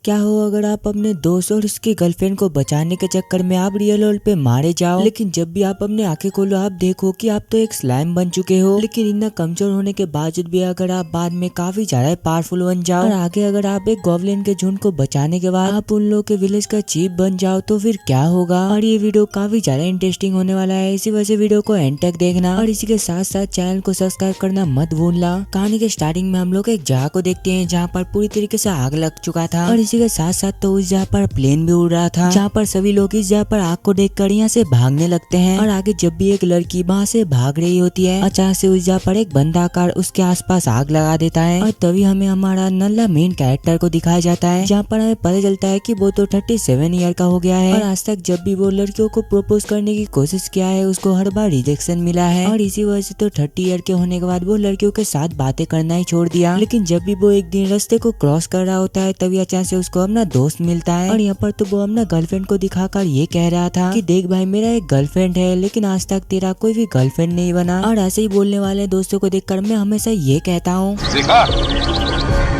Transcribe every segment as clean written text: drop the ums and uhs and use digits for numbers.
क्या हो अगर आप अपने दोस्त और उसकी गर्लफ्रेंड को बचाने के चक्कर में आप रियल वर्ल्ड पे मारे जाओ, लेकिन जब भी आप अपने आंखें खोलो आप देखो कि आप तो एक स्लाइम बन चुके हो। लेकिन इतना कमजोर होने के बावजूद भी अगर आप बाद में काफी ज्यादा पावरफुल बन जाओ और आगे अगर आप एक गॉब्लिन के झुंड को बचाने के बाद आप उन लोगों के विलेज का चीफ बन जाओ तो फिर क्या होगा। और ये वीडियो काफी ज्यादा इंटरेस्टिंग होने वाला है, इसी वजह से वीडियो को एंड तक देखना और इसी के साथ साथ चैनल को सब्सक्राइब करना मत भूलना। कहानी के स्टार्टिंग में हम लोग एक जगह को देखते हैं जहाँ पर पूरी तरीके से आग लग चुका था और इसी के साथ साथ तो उस जगह पर प्लेन भी उड़ रहा था, जहाँ पर सभी लोग इस जगह पर आग को देखकर यहाँ से भागने लगते हैं। और आगे जब भी एक लड़की वहाँ से भाग रही होती है अचानक से उस जगह पर एक बंदा आकर उसके आसपास आग लगा देता है और तभी हमें हमारा नल्ला मेन कैरेक्टर को दिखाया जाता है, जहाँ पर हमें पता चलता है कि वो तो 37 ईयर का हो गया है और आज तक जब भी वो लड़कियों को प्रपोज करने की कोशिश किया है उसको हर बार रिजेक्शन मिला है और इसी वजह से तो 30 ईयर के होने के बाद वो लड़कियों के साथ बातें करना ही छोड़ दिया। लेकिन जब भी वो एक दिन रास्ते को क्रॉस कर रहा होता है तभी अचानक से उसको अपना दोस्त मिलता है और यहाँ पर तो वो अपना गर्लफ्रेंड को दिखाकर ये कह रहा था कि देख भाई मेरा एक गर्लफ्रेंड है लेकिन आज तक तेरा कोई भी गर्लफ्रेंड नहीं बना। और ऐसे ही बोलने वाले दोस्तों को देखकर मैं हमेशा ये कहता हूँ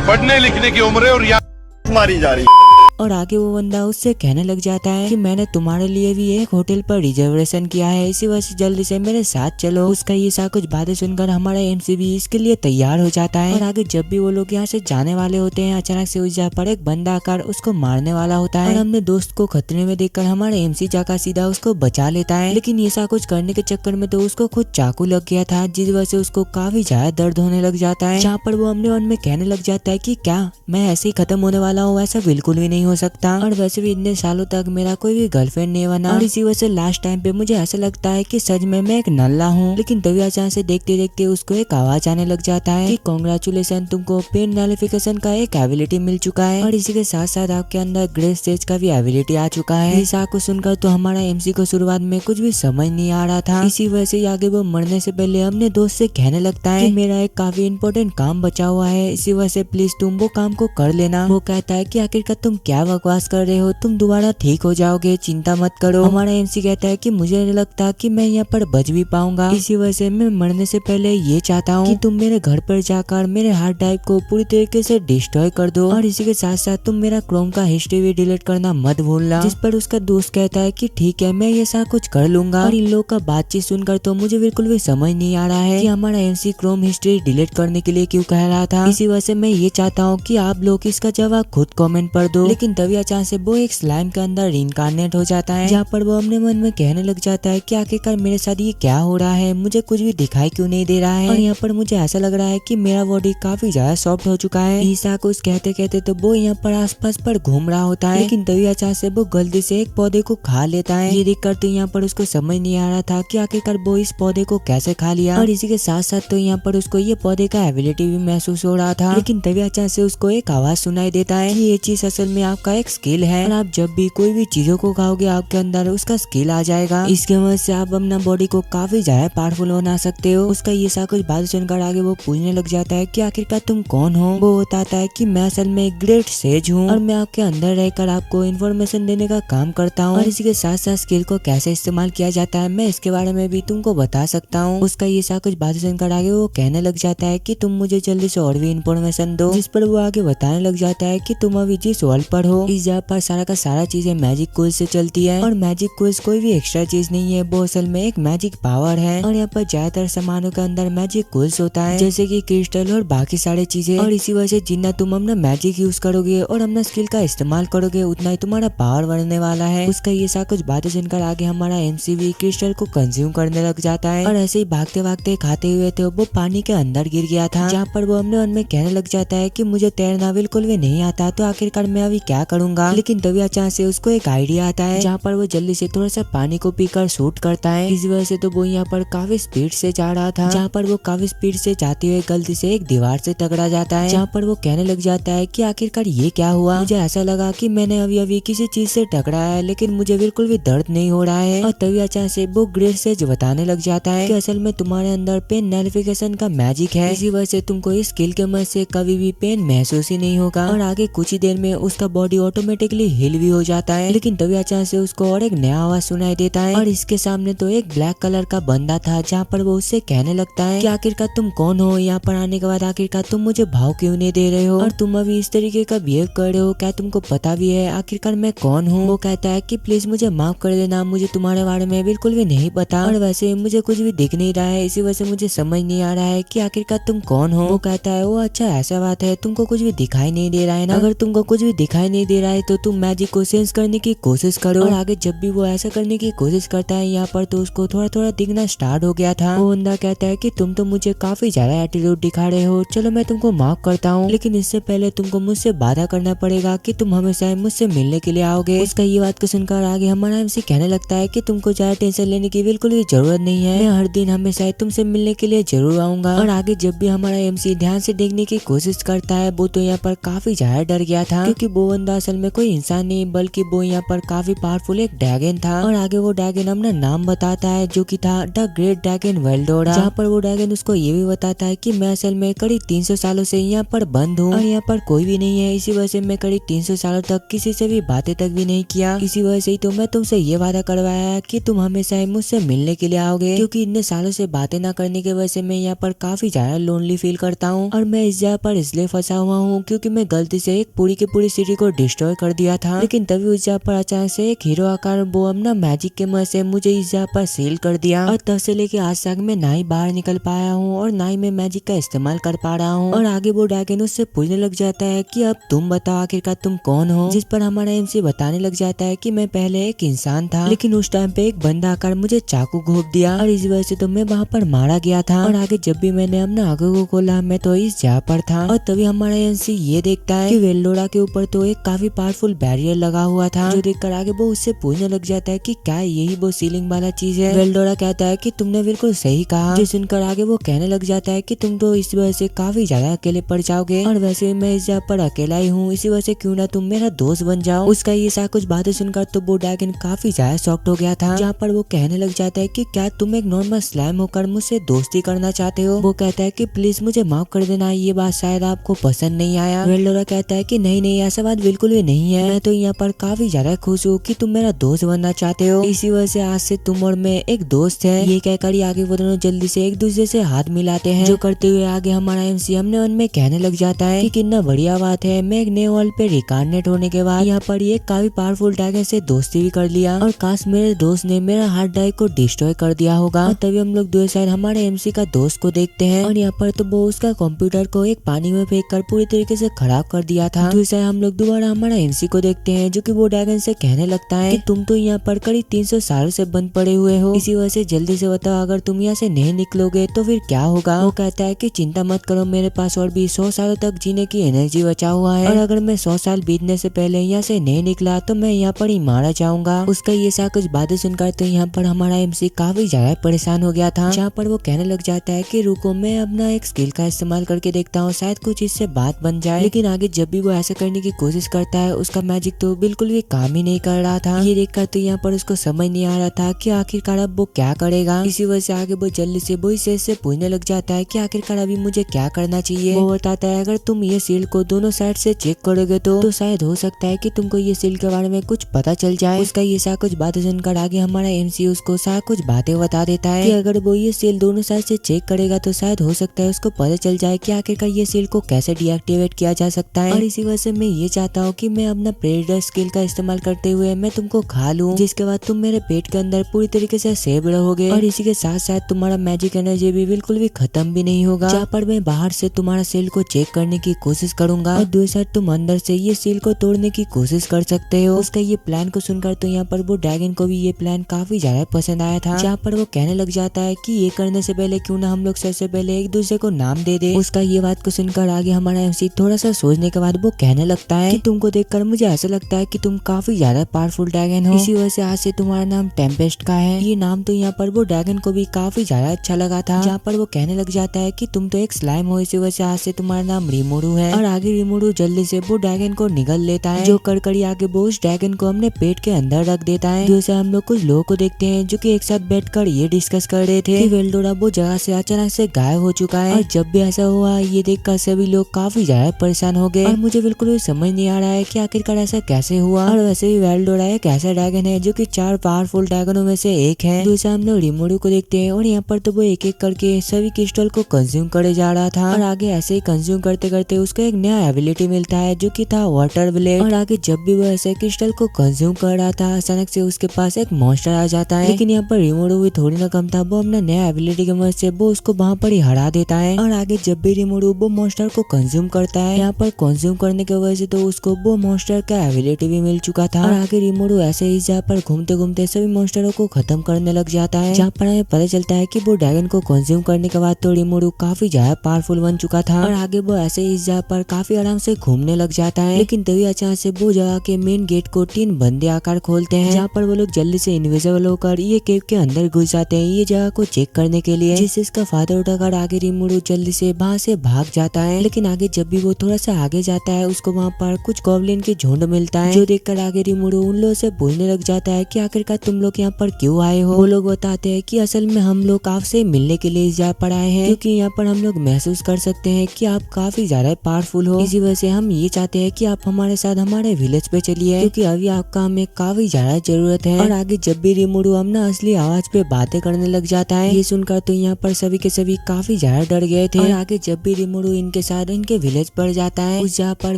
पढ़ने लिखने की उम्र है और यहाँ मारी जा रही है। और आगे वो बंदा उससे कहने लग जाता है कि मैंने तुम्हारे लिए भी एक होटल पर रिजर्वेशन किया है, इसी वजह से जल्दी से मेरे साथ चलो। उसका ये सा कुछ बातें सुनकर हमारा एमसी भी इसके लिए तैयार हो जाता है। और आगे जब भी वो लोग यहाँ से जाने वाले होते हैं अचानक से उस जगह पर एक बंदा आकर उसको मारने वाला होता है और हमने दोस्त को खतरे में देखकर हमारा एमसी जाकर सीधा उसको बचा लेता है। लेकिन ये सा कुछ करने के चक्कर में तो उसको खुद चाकू लग गया था, जिस वजह से उसको काफी ज्यादा दर्द होने लग जाता है, जहाँ पर वो अपने मन में कहने लग जाता है कि क्या मैं ऐसे ही खत्म होने वाला हूँ, ऐसा बिल्कुल भी नहीं हो सकता और वैसे भी इतने सालों तक मेरा कोई भी गर्लफ्रेंड नहीं बना और इसी वजह से लास्ट टाइम पे मुझे ऐसा लगता है कि सच में मैं एक नल्ला हूँ। लेकिन तभी अचानक से देखते देखते उसको एक आवाज आने लग जाता है कि कांग्रेचुलेशन, तुमको पेन नलिफिकेशन का एक एबिलिटी मिल चुका है और इसी के साथ साथ आपके अंदर ग्रे स्टेज का भी एबिलिटी आ चुका है। इस आग को सुनकर तो हमारा एमसी को शुरुआत में कुछ भी समझ नहीं आ रहा था, इसी वजह से आगे वो मरने से पहले अपने दोस्त से कहने लगता है कि मेरा एक काफी इंपॉर्टेंट काम बचा हुआ है, इसी वजह से प्लीज तुम वो काम को कर लेना। वो कहता है कि आखिरकार तुम क्या बकवास कर रहे हो, तुम दोबारा ठीक हो जाओगे, चिंता मत करो। हमारा एमसी कहता है कि मुझे नहीं लगता कि मैं यहाँ पर बच भी पाऊंगा, इसी वजह से मैं मरने से पहले ये चाहता हूँ कि तुम मेरे घर पर जाकर मेरे हार्ड ड्राइव को पूरी तरीके से डिस्ट्रॉय कर दो और इसी के साथ साथ तुम मेरा क्रोम का हिस्ट्री भी डिलीट करना मत भूलना। जिस पर उसका दोस्त कहता है कि ठीक है मैं ये सारा कुछ कर लूंगा। और इन लोग का बातचीत सुनकर तो मुझे बिल्कुल भी समझ नहीं आ रहा है कि हमारा एमसी क्रोम हिस्ट्री डिलीट करने के लिए क्यों कह रहा था। इसी वजह से मैं ये चाहता हूँ कि आप लोग इसका जवाब खुद कमेंट पर दो। लेकिन तभी अचानक से वो एक स्लाइम के अंदर इनकारनेट हो जाता है, जहाँ पर वो अपने मन में कहने लग जाता है कि आखिरकार मेरे साथ ये क्या हो रहा है, मुझे कुछ भी दिखाई क्यों नहीं दे रहा है। और यहाँ पर मुझे ऐसा लग रहा है कि मेरा बॉडी काफी ज्यादा सॉफ्ट हो चुका है। ईसा को कहते कहते तो वो यहाँ पर आसपास पर घूम रहा होता है, लेकिन तभी अचानक से वो गलती से एक पौधे को खा लेता है। ये देखकर तो यहाँ पर उसको समझ नहीं आ रहा था कि आखिरकार वो इस पौधे को कैसे खा लिया। और इसी के साथ साथ तो यहाँ पर उसको ये पौधे का एबिलिटी भी महसूस हो रहा था। लेकिन तभी अचानक से उसको एक आवाज सुनाई देता है कि ये चीज असल में आपका एक स्किल है और आप जब भी कोई भी चीजों को खाओगे आपके अंदर उसका स्किल आ जाएगा, इसके वजह से आप अपना बॉडी को काफी ज्यादा पावरफुल बना सकते हो। उसका ये सा कुछ बात सुनकर आगे वो पूछने लग जाता है कि आखिरकार तुम कौन हो। वो बताता है कि मैं असल में एक ग्रेट सेज हूँ और मैं आपके अंदर रहकर आपको इन्फॉर्मेशन देने का काम करता हूँ और इसी के साथ साथ स्किल को कैसे इस्तेमाल किया जाता है मैं इसके बारे में भी तुमको बता सकता हूँ। उसका ये सा कुछ बात सुनकर आगे वो कहने लग जाता है कि तुम मुझे जल्दी से और भी इन्फॉर्मेशन दो, जिस पर वो आगे बताने लग जाता है कि तुम अभी जिस वर्ल्ड पर हो इस जगह पर सारा का सारा चीजें मैजिक कुल से चलती है और मैजिक क्विज कोई भी एक्स्ट्रा चीज नहीं है, वो असल में एक मैजिक पावर है। और यहाँ पर ज्यादातर सामानों के अंदर मैजिक क्विज होता है जैसे कि क्रिस्टल और बाकी सारी चीजें और इसी वजह से जितना तुम अपना मैजिक यूज करोगे और अपना स्किल का इस्तेमाल करोगे उतना ही तुम्हारा पावर बढ़ने वाला है। उसका ये सा कुछ बातें सुनकर आगे हमारा एमसी भी क्रिस्टल को कंज्यूम करने लग जाता है और ऐसे ही भागते भागते खाते हुए थे वो पानी के अंदर गिर गया था, जहाँ पर वो अपने मन में कहने लग जाता है कि मुझे तैरना बिल्कुल भी नहीं आता तो आखिरकार मैं अभी क्या करूंगा। लेकिन तभी अचानक से उसको एक आइडिया आता है, जहाँ पर वो जल्दी से थोड़ा सा पानी को पीकर शूट करता है। इस वजह से तो वो यहाँ पर काफी स्पीड से जा रहा था, जहाँ पर वो काफी स्पीड से जाते हुए गलती से एक दीवार से टकरा जाता है, जहाँ पर वो कहने लग जाता है कि आखिरकार ये क्या हुआ, मुझे ऐसा लगा कि मैंने अभी अभी किसी चीज से टकराया है लेकिन मुझे बिल्कुल भी दर्द नहीं हो रहा है। और तभी अचानक से वो ग्रेट से बताने लग जाता है कि असल में तुम्हारे अंदर पेन नलिफिकेशन का मैजिक है, इसी वजह से तुमको इस स्किल के मदद से कभी भी पेन महसूस ही नहीं होगा। और आगे कुछ ही देर में उसका बॉडी ऑटोमेटिकली हिल भी हो जाता है। लेकिन तभी अचानक से उसको और एक नया आवाज सुनाई देता है और इसके सामने तो एक ब्लैक कलर का बंदा था, जहाँ पर वो उससे कहने लगता है कि आखिरकार तुम कौन हो, यहाँ पर आने के बाद आखिरकार तुम मुझे भाव क्यों नहीं दे रहे हो और तुम अभी इस तरीके का बिहेव कर रहे हो, क्या तुमको पता भी है आखिरकार मैं कौन हूँ। वो कहता है कि प्लीज मुझे माफ कर देना, मुझे तुम्हारे बारे में बिल्कुल भी नहीं पता और वैसे मुझे कुछ भी दिख नहीं रहा है, इसी वजह से मुझे समझ नहीं आ रहा है कि आखिरकार तुम कौन हो। वो कहता है वो अच्छा ऐसा बात है, तुमको कुछ भी दिखाई नहीं दे रहा है ना, अगर तुमको कुछ भी दिखाई नहीं दे रहा है तो तुम मैजिक को सेंस करने की कोशिश करो। और आगे जब भी वो ऐसा करने की कोशिश करता है यहाँ पर तो उसको थोड़ा थोड़ा दिखना स्टार्ट हो गया था। वो बंदा कहता है कि तुम तो मुझे काफी ज्यादा एटीट्यूड दिखा रहे हो, चलो मैं तुमको माफ करता हूँ, लेकिन इससे पहले तुमको मुझसे वादा करना पड़ेगा कि तुम हमेशा मुझसे मिलने के लिए आओगे। उसका ये बात को सुनकर आगे हमारा एमसी कहने लगता है कि तुमको ज्यादा टेंशन लेने की बिल्कुल भी जरूरत नहीं है, मैं हर दिन हमेशा तुमसे मिलने के लिए जरूर आऊंगा। और आगे जब भी हमारा एमसी ध्यान से देखने की कोशिश करता है वो तो यहाँ पर काफी ज्यादा डर गया था, क्योंकि वो बंदा असल में कोई इंसान नहीं बल्कि वो यहाँ पर काफी पावरफुल एक ड्रैगन था। और आगे वो ड्रैगन अपना नाम बताता है जो कि था द ग्रेट ड्रैगन वेल्डोरा, जहाँ पर वो ड्रैगन उसको ये भी बताता है कि मैं असल में करीब 300 सालों से यहाँ पर बंद हूँ और यहाँ पर कोई भी नहीं है, इसी वजह से मैं करीब 300 सालों तक किसी से भी बातें तक भी नहीं किया, इसी वजह से ही तो मैं तुमसे ये वादा करवाया है कि तुम हमेशा मुझसे मिलने के लिए आओगे, क्योंकि इतने सालों से बातें ना करने की वजह से मैं यहाँ पर काफी ज्यादा लोनली फील करता हूँ और मैं इस जगह पर इसलिए फंसा हुआ हूँ क्योंकि मैं गलती से एक पूरी की पूरी सिटी को डिस्ट्रॉय कर दिया था। लेकिन तभी उस जगह पर अचानक से एक हीरो आकर वो अपना मैजिक के मदद से मुझे इस जगह पर सील कर दिया और तब से लेके आज तक मैं ना ही बाहर निकल पाया हूँ और ना ही मैं मैजिक का इस्तेमाल कर पा रहा हूँ। और आगे वो ड्रैगन उससे पूछने लग जाता है कि अब तुम बताओ आखिरकार तुम कौन हो, जिस पर हमारा एमसी बताने लग जाता है कि मैं पहले एक इंसान था, लेकिन उस टाइम पे एक बंदा आकर मुझे चाकू घोंप दिया और इस वजह से तो मैं वहाँ पर मारा गया था। और आगे जब भी मैंने अपना आंखों को खोला मैं तो इस जगह पर था और तभी हमारा एमसी ये देखता है कि वेल्डोरा के ऊपर तो एक काफी पावरफुल बैरियर लगा हुआ था, जो देखकर आगे वो उससे पूछने लग जाता है कि क्या यही वो सीलिंग वाला चीज है। वेल्डोरा कहता है कि तुमने बिल्कुल सही कहा, जो सुनकर आगे वो कहने लग जाता है कि तुम तो इस वजह से काफी ज्यादा अकेले पड़ जाओगे और वैसे मैं इस जगह पर अकेला ही हूँ, इसी वजह से क्यों ना तुम मेरा दोस्त बन जाओ। उसका ये सारा कुछ बातें सुनकर तो वो ड्रैगन काफी ज्यादा शॉक्ड हो गया था, जहाँ पर वो कहने लग जाता है कि क्या तुम एक नॉर्मल स्लाइम होकर मुझसे दोस्ती करना चाहते हो। वो कहता है कि प्लीज मुझे माफ कर देना, ये बात शायद आपको पसंद नहीं आया। वेल्डोरा कहता है कि नहीं नहीं ऐसा बात बिल्कुल भी नहीं है, मैं तो यहाँ पर काफी ज्यादा खुश हूँ कि तुम मेरा दोस्त बनना चाहते हो, इसी वजह से आज से तुम और मैं एक दोस्त है। ये कहकर ही आगे वो दोनों जल्दी से एक दूसरे से हाथ मिलाते हैं, जो करते हुए आगे हमारा एमसी हमने मन में कहने लग जाता है कि कितना बढ़िया बात है, मैं एक नए वर्ल्ड पे रिकार्नेट होने के बाद यहाँ पर ये काफी पावरफुल ड्रैगन से दोस्ती भी कर लिया और काश मेरे दोस्त ने मेरा हार्ड ड्राइव को डिस्ट्रॉय कर दिया होगा। और तभी हम लोग दूसरी साइड हमारे एमसी का दोस्त को देखते हैं और यहाँ पर तो वो उसका कंप्यूटर को एक पानी में फेंक कर पूरी तरीके से खराब कर दिया था। दूसरी साइड हम लोग दोबारा हमारा एमसी को देखते हैं जो कि वो ड्रैगन से कहने लगता है कि तुम तो यहाँ पर करीब 300 सालों से बंद पड़े हुए हो, इसी वजह से जल्दी से बताओ अगर तुम यहाँ से नहीं निकलोगे तो फिर क्या होगा। वो कहता है कि चिंता मत करो, मेरे पास और भी 100 सालों तक जीने की एनर्जी बचा हुआ है और अगर मैं 100 साल बीतने से पहले यहाँ से नहीं निकला तो मैं यहाँ पर ही मारा जाऊंगा। उसका ये सा कुछ बातें सुनकर तो यहाँ पर हमारा एमसी काफी ज्यादा परेशान हो गया था, जहाँ पर वो कहने लग जाता है कि रुको मैं अपना एक स्किल का इस्तेमाल करके देखता हूँ, शायद कुछ इससे बात बन जाए। लेकिन आगे जब भी वो ऐसा करने की कोशिश करता है उसका मैजिक तो बिल्कुल भी काम ही नहीं कर रहा था। ये देखकर तो यहाँ पर उसको समझ नहीं आ रहा था कि आखिरकार अब वो क्या करेगा। इसी वजह से आगे वो जल्दी से वो से पूछने लग जाता है कि आखिरकार अभी मुझे क्या करना चाहिए। वो बताता है अगर तुम ये सील को दोनों साइड से चेक करोगे तो शायद हो सकता है कि तुमको ये सील के बारे में कुछ पता चल जाए। उसका ये सारा कुछ बातें सुनकर आगे हमारा एमसी उसको सारा कुछ बातें बता देता है कि अगर वो ये सील दोनों साइड से चेक करेगा तो शायद हो सकता है उसको पता चल जाए कि आखिरकार ये सील को कैसे डीएक्टिवेट किया जा सकता है। और इसी वजह से मैं ये चाहता हूँ कि मैं अपना प्रेडेटर स्किल का इस्तेमाल करते हुए मैं तुमको खा लूं, जिसके बाद तुम मेरे पेट के अंदर पूरी तरीके से सेव रहोगे और इसी के साथ साथ तुम्हारा मैजिक एनर्जी भी बिल्कुल भी खत्म भी नहीं होगा। जहाँ पर मैं बाहर से तुम्हारा सेल को चेक करने की कोशिश करूंगा और दूसरी साइड तुम अंदर से ये सील को तोड़ने की कोशिश कर सकते हो। उसका ये प्लान को सुनकर तो यहाँ पर वो ड्रैगन को भी ये प्लान काफी ज्यादा पसंद आया था, जहाँ पर वो कहने लग जाता है कि ये करने से पहले क्यों ना हम लोग सबसे पहले एक दूसरे को नाम दे दे। उसका ये बात को सुनकर आगे हमारा एमसी थोड़ा सा सोचने के बाद वो कहने लगता है कि तुमको देखकर मुझे ऐसा लगता है कि तुम काफी ज्यादा पावरफुल ड्रैगन हो, इसी वजह से आज से तुम्हारा नाम टेम्पेस्ट का है। ये नाम तो यहाँ पर वो ड्रैगन को भी काफी ज्यादा अच्छा लगा था, जहाँ पर वो कहने लग जाता है कि तुम तो एक स्लाइम हो, इसी वजह से आज से तुम्हारा नाम रिमोरू है। और आगे रिमोरू जल्दी से वो ड्रैगन को निगल लेता है, जो कड़कड़ी आगे वो उस ड्रैगन को अपने पेट के अंदर रख देता है। दूसरे हम लोग कुछ लोगों को देखते हैं जो कि एक साथ बैठकर ये डिस्कस कर रहे थे कि वेल्डोरा वो जगह से अचानक से गायब हो चुका है। और जब भी ऐसा हुआ ये देखकर सभी लोग काफी ज्यादा परेशान हो गए और मुझे बिल्कुल भी समझ नहीं नहीं आ रहा है कि आखिरकार ऐसा कैसे हुआ। और वैसे भी वेल्डोरा एक ऐसा ड्रैगन है जो कि 4 पावरफुल ड्रैगनों में से एक है। दूसरा हम लोग रिमोरू को देखते हैं और यहाँ पर तो वो एक एक करके सभी क्रिस्टल को कंज्यूम करे जा रहा था और आगे ऐसे ही कंज्यूम करते करते उसको एक नया एबिलिटी मिलता है जो कि था वाटर ब्लेड। और आगे जब भी वो ऐसे क्रिस्टल को कंज्यूम कर रहा था अचानक से उसके पास एक मॉन्स्टर आ जाता है। लेकिन यहाँ पर रिमोरू भी थोड़ी ना कम था, वो अपना नया एबिलिटी की मदद से वो उसको वहाँ पर ही हरा देता है। और आगे जब भी रिमोरू वो मॉन्स्टर को कंज्यूम करता है, यहाँ पर कंज्यूम करने की वजह से तो उसको वो मॉन्स्टर का एबिलिटी भी मिल चुका था। और आगे रिमोरू ऐसे ही जहाँ पर घूमते घूमते सभी मॉन्स्टरों को खत्म करने लग जाता है, जहाँ पर हमें पता चलता है कि वो ड्रैगन को कंज्यूम करने के बाद तो रिमोरू काफी ज्यादा पावरफुल बन चुका था। और आगे वो ऐसे ही जहाँ पर काफी आराम से घूमने लग जाता है। लेकिन तभी अचानक से वो जगह के मेन गेट को 3 बंदे आकर खोलते हैं, जहाँ पर वो लोग जल्दी से इनविजिबल होकर ये केव के अंदर घुस जाते हैं ये जगह को चेक करने के लिए, जिससे इसका फायदा उठाकर आगे रिमोरू जल्दी से वहाँ से भाग जाता है। लेकिन आगे जब भी वो थोड़ा सा आगे जाता है उसको वहाँ पर कुछ गॉब्लिन के झुंड मिलता है, जो देखकर आगे रिमोरू उन लोगों से पूछने लग जाता है कि आखिरकार तुम लोग यहाँ पर क्यों आए हो। वो लोग बताते हैं कि असल में हम लोग आपसे मिलने के लिए यहाँ पर आए हैं, क्योंकि यहाँ पर हम लोग महसूस कर सकते हैं कि आप काफी ज्यादा पावरफुल हो। इसी वजह से हम ये चाहते हैं कि आप हमारे साथ हमारे विलेज पे चलिए, क्योंकि अभी आपका हमें काफी ज्यादा जरूरत है। और आगे जब भी रिमोरू अपना असली आवाज पे बातें करने लग जाता है, ये सुनकर तो यहाँ पर सभी के सभी काफी ज्यादा डर गए थे। और आगे जब भी रिमोरू इनके साथ इनके विलेज पर जाता है, उस जहाँ पर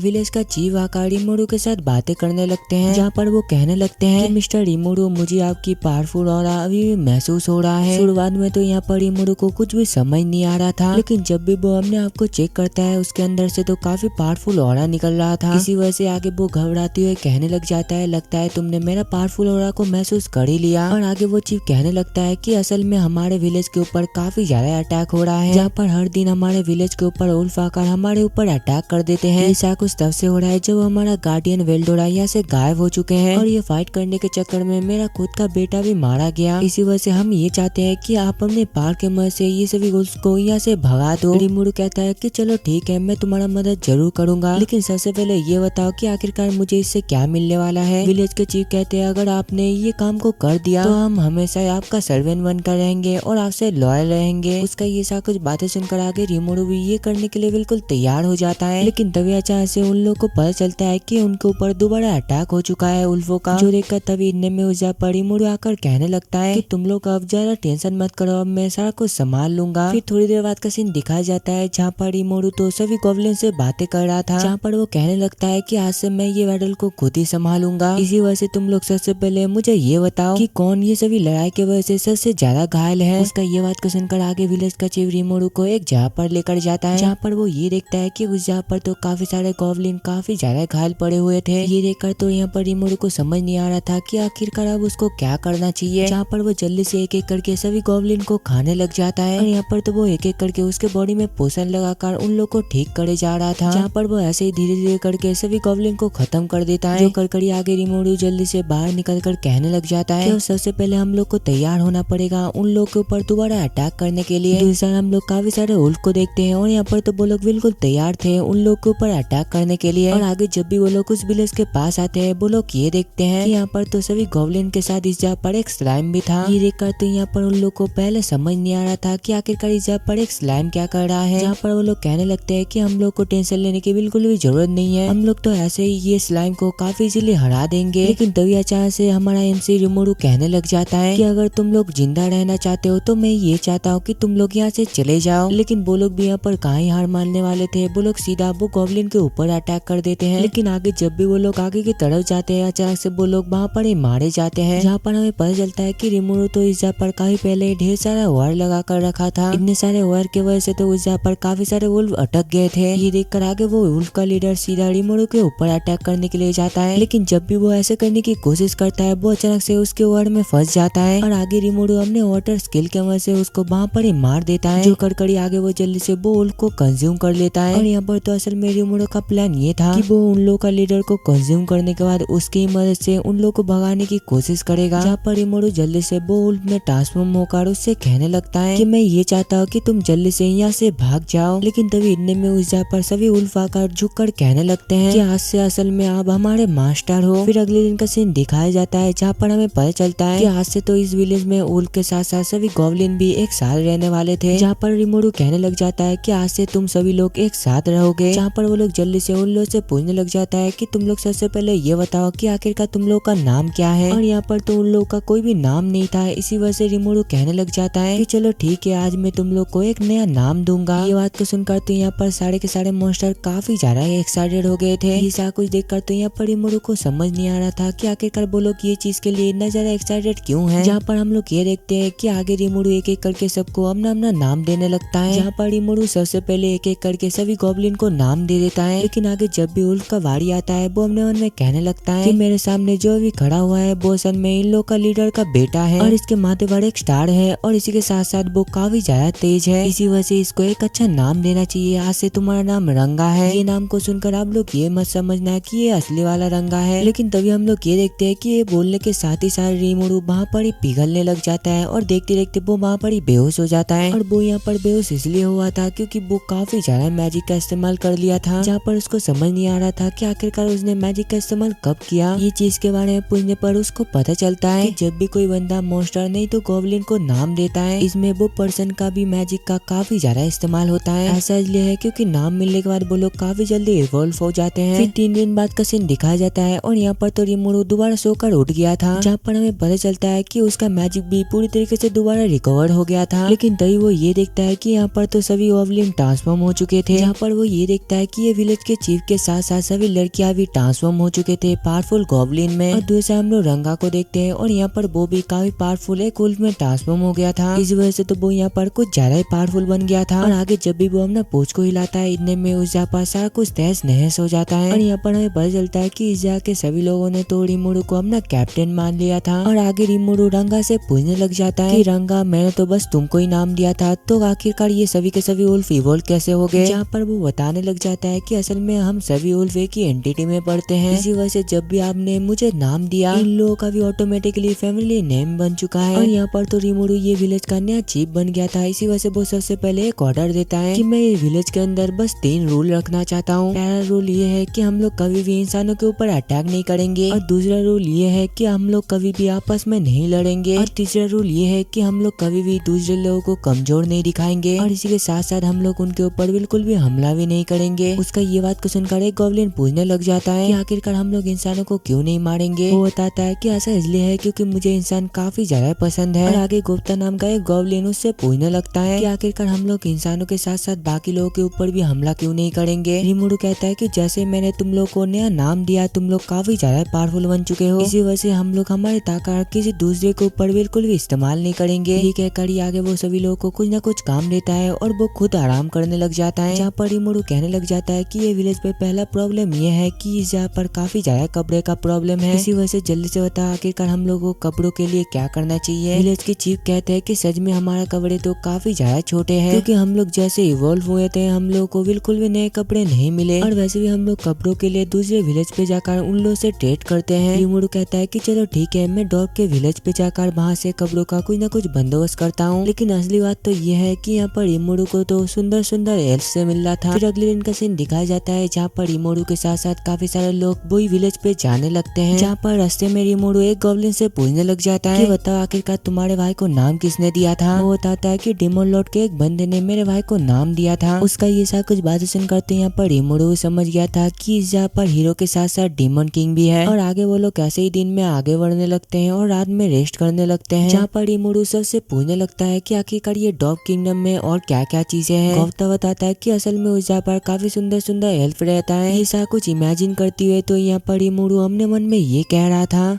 विलेज का चीफ आकर रिमोरू के साथ बातें करने लगते हैं, जहाँ पर वो कहने लगते हैं कि मिस्टर रिमोरू मुझे आपकी पावरफुल ऑरा अभी भी महसूस हो रहा है। शुरुआत में तो यहाँ पर रिमोरू को कुछ भी समझ नहीं आ रहा था, लेकिन जब भी वो अपने आप को चेक करता है उसके अंदर से तो काफी पावरफुल ऑरा निकल रहा था। इसी वजह से आगे वो घबराते हुए कहने लग जाता है, लगता है तुमने मेरा पावरफुल ऑरा को महसूस कर ही लिया। और आगे वो चीफ कहने लगता है कि असल में हमारे विलेज के ऊपर काफी ज्यादा अटैक हो रहा है, जहाँ पर हर दिन हमारे विलेज के ऊपर उल्फ आकर हमारे ऊपर अटैक कर देते हैं। ऐसा कुछ तब से हो रहा है जब हमारा गार्डियन वेल्डोरा यहाँ से गायब हो चुके हैं, और ये फाइट करने के चक्कर में मेरा खुद का बेटा भी मारा गया। इसी वजह से हम ये चाहते हैं कि आप अपने पार के मदद से ये सभी उल्फ को यहाँ से भगा दो। रिमोरू कहता है कि चलो ठीक है, मैं तुम्हारा मदद जरूर करूंगा, लेकिन सबसे पहले ये बताओ कि आखिरकार मुझे इससे क्या मिलने वाला है। विलेज के चीफ कहते हैं अगर आपने ये काम को कर दिया तो हम हमेशा आपका सर्वेंट बनकर रहेंगे और आपसे लॉयल रहेंगे। उसका ये सा कुछ बातें सुनकर आगे रिमोरू भी ये करने के लिए बिल्कुल तैयार हो जाता है। लेकिन तभी अचानक से उन लोग को पता चलता है कि उनके ऊपर दोबारा अटैक हो चुका है उल्फों का, जो देखकर तभी इतने में उस पर रिमोरू आकर कहने लगता है कि तुम लोग अब ज्यादा टेंशन मत करो, अब मैं सारा कुछ संभाल लूंगा। फिर थोड़ी देर बाद का सीन दिखाया जाता है जहाँ पर रिमोरू तो सभी गॉब्लिन से बातें कर रहा था, जहाँ पर वो कहने लगता है कि आज से मैं ये बैटल को खुद ही संभालूंगा। इसी वजह से तुम लोग सबसे पहले मुझे ये बताओ कि कौन ये सभी लड़ाई की वजह से सबसे ज्यादा घायल है। उसका ये बात को सुनकर आगे विलेज का चीफ रिमोरू को एक जगह पर लेकर जाता है, जहाँ पर वो ये देखता है कि उस जगह पर तो काफी सारे गॉब्लिन काफी ज्यादा घायल पड़े हुए थे। ये देखकर तो यहाँ पर रिमोरू को समझ नहीं आ रहा था कि आखिरकार अब उसको क्या करना चाहिए, जहाँ पर वो जल्दी से एक एक करके सभी गॉब्लिन को खाने लग जाता है। और यहाँ पर तो वो एक एक करके उसके बॉडी में पोषण लगाकर उन लोग को ठीक करे जा रहा था, जहाँ पर वो ऐसे ही धीरे धीरे करके सभी गॉब्लिन को खत्म कर देता है। जो करकड़ी आगे रिमोरू जल्दी से बाहर निकल कर कहने लग जाता है कि सबसे पहले हम लोग को तैयार होना पड़ेगा उन लोग के ऊपर दोबारा अटैक करने के लिए। दूसरा हम लोग काफी सारे उल्फ को देखते हैं और यहाँ पर तो वो लोग बिल्कुल तैयार थे उन लोग के ऊपर अटैक करने के लिए। और आगे जब भी वो लोग उस विलेज के पास आते हैं वो लोग ये देखते हैं कि यहाँ पर तो सभी गॉब्लिन के साथ इस जगह पर एक स्लाइम भी था। ये देखकर तो यहाँ पर उन लोग को पहले समझ नहीं आ रहा था कि आखिरकार इस जगह पर एक स्लाइम क्या कर रहा है, जहाँ पर वो लोग कहने लगते हैं कि हम लोग को टेंशन लेने की बिल्कुल भी जरूरत नहीं है, हम लोग तो ऐसे ही ये स्लाइम को काफी इजीली हरा देंगे। लेकिन तभी अचानक से हमारा एमसी रिमोरू कहने लग जाता है कि अगर तुम लोग जिंदा रहना चाहते हो तो मैं ये चाहता हूँ कि तुम लोग यहाँ से चले जाओ। लेकिन वो लोग भी यहाँ पर कहाँ ही हार मानने वाले थे, वो लोग सीधा वो गॉब्लिन के ऊपर अटैक कर देते हैं। लेकिन आगे जब भी वो लोग आगे की तरफ जाते हैं अचानक से वो लोग वहाँ पर ही मारे जाते हैं, जहाँ पर हमें पता चलता है कि रिमोरू तो इस जगह पर काफी पहले ढेर सारा वायर लगा कर रखा था। इतने सारे वायर की वजह से तो उस जगह पर काफी सारे वुल्फ अटक गए थे। ये देखकर आगे वो वुल्फ का लीडर सीधा रिमोरू के ऊपर अटैक करने के लिए जाता है, लेकिन जब भी वो ऐसे करने की कोशिश करता है वो अचानक से उसके वायर में फंस जाता है। और आगे रिमोरू अपने वाटर स्किल के वजह से उसको वहाँ पर ही मार देता है। जो करकड़ी आगे वो जल्दी से वो वुल्फ को कंज्यूम कर लेता है। और यहाँ पर तो असल में रिमोरू का प्लान ये था कि वो उन लोगों का लीडर को कंज्यूम करने के बाद उसकी मदद से उन लोगों को भगाने की कोशिश करेगा, जहाँ पर रिमोरू जल्दी से वो वुल्फ में ट्रांसफॉर्म होकर उससे कहने लगता है कि मैं ये चाहता हूँ कि तुम जल्दी से यहाँ से भाग जाओ। लेकिन तभी इतने में उस जगह पर सभी वुल्फ आकर झुककर कहने लगते हैं कि आज से असल में आप हमारे मास्टर हो। फिर अगले दिन का सीन दिखाया जाता है जहाँ पर हमें पता चलता है कि आज से तो इस विलेज में वुल्फ के साथ साथ सभी गॉब्लिन भी एक साथ रहने वाले थे, जहाँ पर रिमोरू कहने लग जाता है कि आज से तुम सभी लोग एक साथ रहोगे। जहाँ पर वो लोग जल्दी से उन लोगों से पूछने लग जाता है कि तुम लोग सबसे पहले ये बताओ कि आखिरकार तुम लोग का नाम क्या है। और यहाँ पर तो उन लोग का कोई भी नाम नहीं था। इसी वजह से रिमोरू कहने लग जाता है कि चलो ठीक है, आज मैं तुम लोग को एक नया नाम दूंगा। ये बात को सुनकर तो यहाँ पर सारे के सारे मॉन्स्टर काफी ज्यादा एक्साइटेड हो गए थे। ये सारा कुछ देखकर तो यहाँ पर रिमोरू को समझ नहीं आ रहा था कि आखिरकार वो लोग ये चीज के लिए इतना ज्यादा एक्साइटेड क्यों है। जहाँ पर हम लोग ये देखते हैं कि आगे रिमोरू एक एक करके सबको अपना अपना नाम देने लगता है। जहाँ पर रिमोरू सबसे पहले एक एक करके सभी गॉब्लिन को नाम दे देता है। लेकिन आगे जब भी उल्फ का वारी आता है वो अपने मन में कहने लगता है कि मेरे सामने जो भी खड़ा हुआ है वो असल में इन लोग का लीडर का बेटा है और इसके माथे पर एक स्टार है और इसी के साथ साथ वो काफी ज्यादा तेज है। इसी वजह से इसको एक अच्छा नाम देना चाहिए। आज से तुम्हारा नाम रंगा है। ये नाम को सुनकर आप लोग ये मत समझना कि ये असली वाला रंगा है। लेकिन तभी हम लोग ये देखते हैं कि ये बोलने के साथ ही साथ रिमोरू वहाँ पर ही पिघलने लग जाता है और देखते देखते वो वहाँ पर ही बेहोश हो जाता है। और वो यहाँ पर बेहोश इसलिए हुआ था क्योंकि वो काफी ज्यादा मैजिक का इस्तेमाल कर लिया था। जहाँ पर उसको समझ नहीं आ रहा था कि आखिरकार उसने मैजिक का इस्तेमाल कब किया। ये चीज के बारे में पूछने पर उसको पता चलता है कि जब भी कोई बंदा मॉन्स्टर नहीं तो गॉब्लिन को नाम देता है, इसमें वो पर्सन का भी मैजिक का काफी ज्यादा इस्तेमाल होता है। ऐसा इसलिए है क्योंकि नाम मिलने के बाद वो लोग काफी जल्दी इवॉल्व हो जाते हैं। फिर 3 दिन बाद का सीन दिखाया जाता है और यहाँ पर तो रिमोरू दोबारा सोकर उठ गया था। जहाँ पर हमें पता चलता है कि उसका मैजिक भी पूरी तरीके से दोबारा रिकवर हो गया था। लेकिन तभी वो ये देखता है कि यहाँ पर तो सभी गॉब्लिन ट्रांसफॉर्म हो चुके थे। जहाँ पर वो ये देखता है कि ये विलेज के चीफ के साथ साथ सभी लड़कियां भी ट्रांसफॉर्म हो चुके थे पावरफुल गॉब्लिन में। और दूसरा हम लोग रंगा को देखते हैं और यहाँ पर वो भी काफी पावरफुल एक उल्फ में ट्रांसफॉर्म हो गया था। इस वजह से तो वो यहाँ पर कुछ ज्यादा ही पावरफुल बन गया था। और आगे जब भी वो अपना पूंछ को हिलाता है इतने में उस जगह पर सारा कुछ तहस नहस हो जाता है। और यहाँ पर हमें पता चलता है कि इस जगह के सभी लोगों ने तो रिमोरू को अपना कैप्टन मान लिया था। और आगे रिमोरू रंगा से पूछने लग जाता है कि रंगा, मैंने तो बस तुमको ही नाम दिया था, तो आखिरकार ये सभी के सभी उल्फ इवॉल्व कैसे हो गए। जहाँ पर वो बताने लग जाता है कि असल में हम सभी उल्फ एक ही एंटिटी में पढ़ते हैं। इसी वजह से जब भी आपने मुझे नाम दिया इन लोगों का भी ऑटोमेटिकली फैमिली नेम बन चुका है। और यहाँ पर तो रिमोरू ये विलेज का नया चीफ बन गया था। इसी वजह से वो सबसे पहले एक ऑर्डर देता है कि मैं ये विलेज के अंदर बस 3 रूल रखना चाहता हूँ। पहला रूल ये है कि हम लोग कभी भी इंसानों के ऊपर अटैक नहीं करेंगे। और दूसरा रूल ये है कि हम लोग कभी भी आपस में नहीं लड़ेंगे। और तीसरा रूल ये है कि हम लोग कभी भी दूसरे लोगों को कमजोर नहीं दिखाएंगे। और इसी के साथ साथ हम लोग उनके ऊपर बिल्कुल भी हमला भी नहीं करेंगे। उसका ये बात को सुनकर एक गॉब्लिन पूछने लग जाता है कि आखिरकार हम लोग इंसानों को क्यों नहीं मारेंगे। वो बताता है कि ऐसा इसलिए है क्योंकि मुझे इंसान काफी ज्यादा पसंद है। और आगे गुप्ता नाम का एक गॉब्लिन उससे पूछने लगता है कि आखिरकार हम लोग इंसानों के साथ साथ बाकी लोगों के ऊपर भी हमला क्यों नहीं करेंगे। रिमोरू कहता है कि जैसे मैंने तुम लोग को नया नाम दिया, तुम लोग काफी ज्यादा पावरफुल बन चुके हो, इसी वजह से हम लोग हमारे ताकत किसी दूसरे के ऊपर बिल्कुल भी इस्तेमाल नहीं करेंगे। ये कहकर ही आगे वो सभी लोगों को कुछ न कुछ काम देता है और वो खुद आराम करने लग जाता है। जहाँ पर रिमोरू कहने लग जाता है कि ये विलेज पे पहला प्रॉब्लम ये है कि इस जगह पर काफी ज्यादा कपड़े का प्रॉब्लम है। इसी वजह से जल्दी से बता आखिरकार हम लोगों को कपड़ों के लिए क्या करना चाहिए। विलेज के चीफ कहते हैं कि सच में हमारा कपड़े तो काफी ज्यादा छोटे हैं क्योंकि हम लोग जैसे इवॉल्व हुए थे हम लोगों को बिल्कुल भी नए कपड़े नहीं मिले। और वैसे भी हम लोग कपड़ों के लिए दूसरे विलेज पे जाकर उन लोगों से ट्रेड करते हैं। रिमोरू कहता है कि चलो ठीक है, मैं डॉग के विलेज पे जाकर वहाँ से कपड़ों का कुछ न कुछ बंदोबस्त करता हूँ। लेकिन असली बात तो ये है कि यहाँ पर रिमोरू को तो सुंदर सुंदर एल्फ से मिल रहा था। फिर अगले दिन का सीन दिखाया जाता है जहाँ पर रिमोरू के साथ साथ काफी सारे लोग वही विलेज पे जाने लगते हैं। जहाँ पर रास्ते में रिमोरू एक गॉब्लिन से पूछने लग जाता है कि बताओ आखिरकार तुम्हारे भाई को नाम किसने दिया था। वो बताता है कि डेमन लॉर्ड के एक बंदे ने मेरे भाई को नाम दिया था। उसका ये सब कुछ बात सुनकर यहाँ पर रिमोरू समझ गया था कि इस जगह पर हीरो के साथ साथ डेमन किंग भी है। और आगे वो लोग ऐसे ही दिन में आगे बढ़ने लगते हैं और रात में रेस्ट करने लगते हैं। जहाँ पर रिमोरू सबसे पूछने लगता है कि आखिरकार ये डॉग किंगडम में और क्या क्या चीजें हैं। गुप्ता बताता है कि असल में उस जगह पर काफी सुंदर सुंदर एल्फ रहता है। ये सब कुछ इमेजिन करती हुए तो यहाँ पर रिमोरू अपने मन में ये कह रहा था,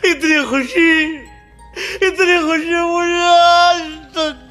इतनी खुशी मुझे आज तक।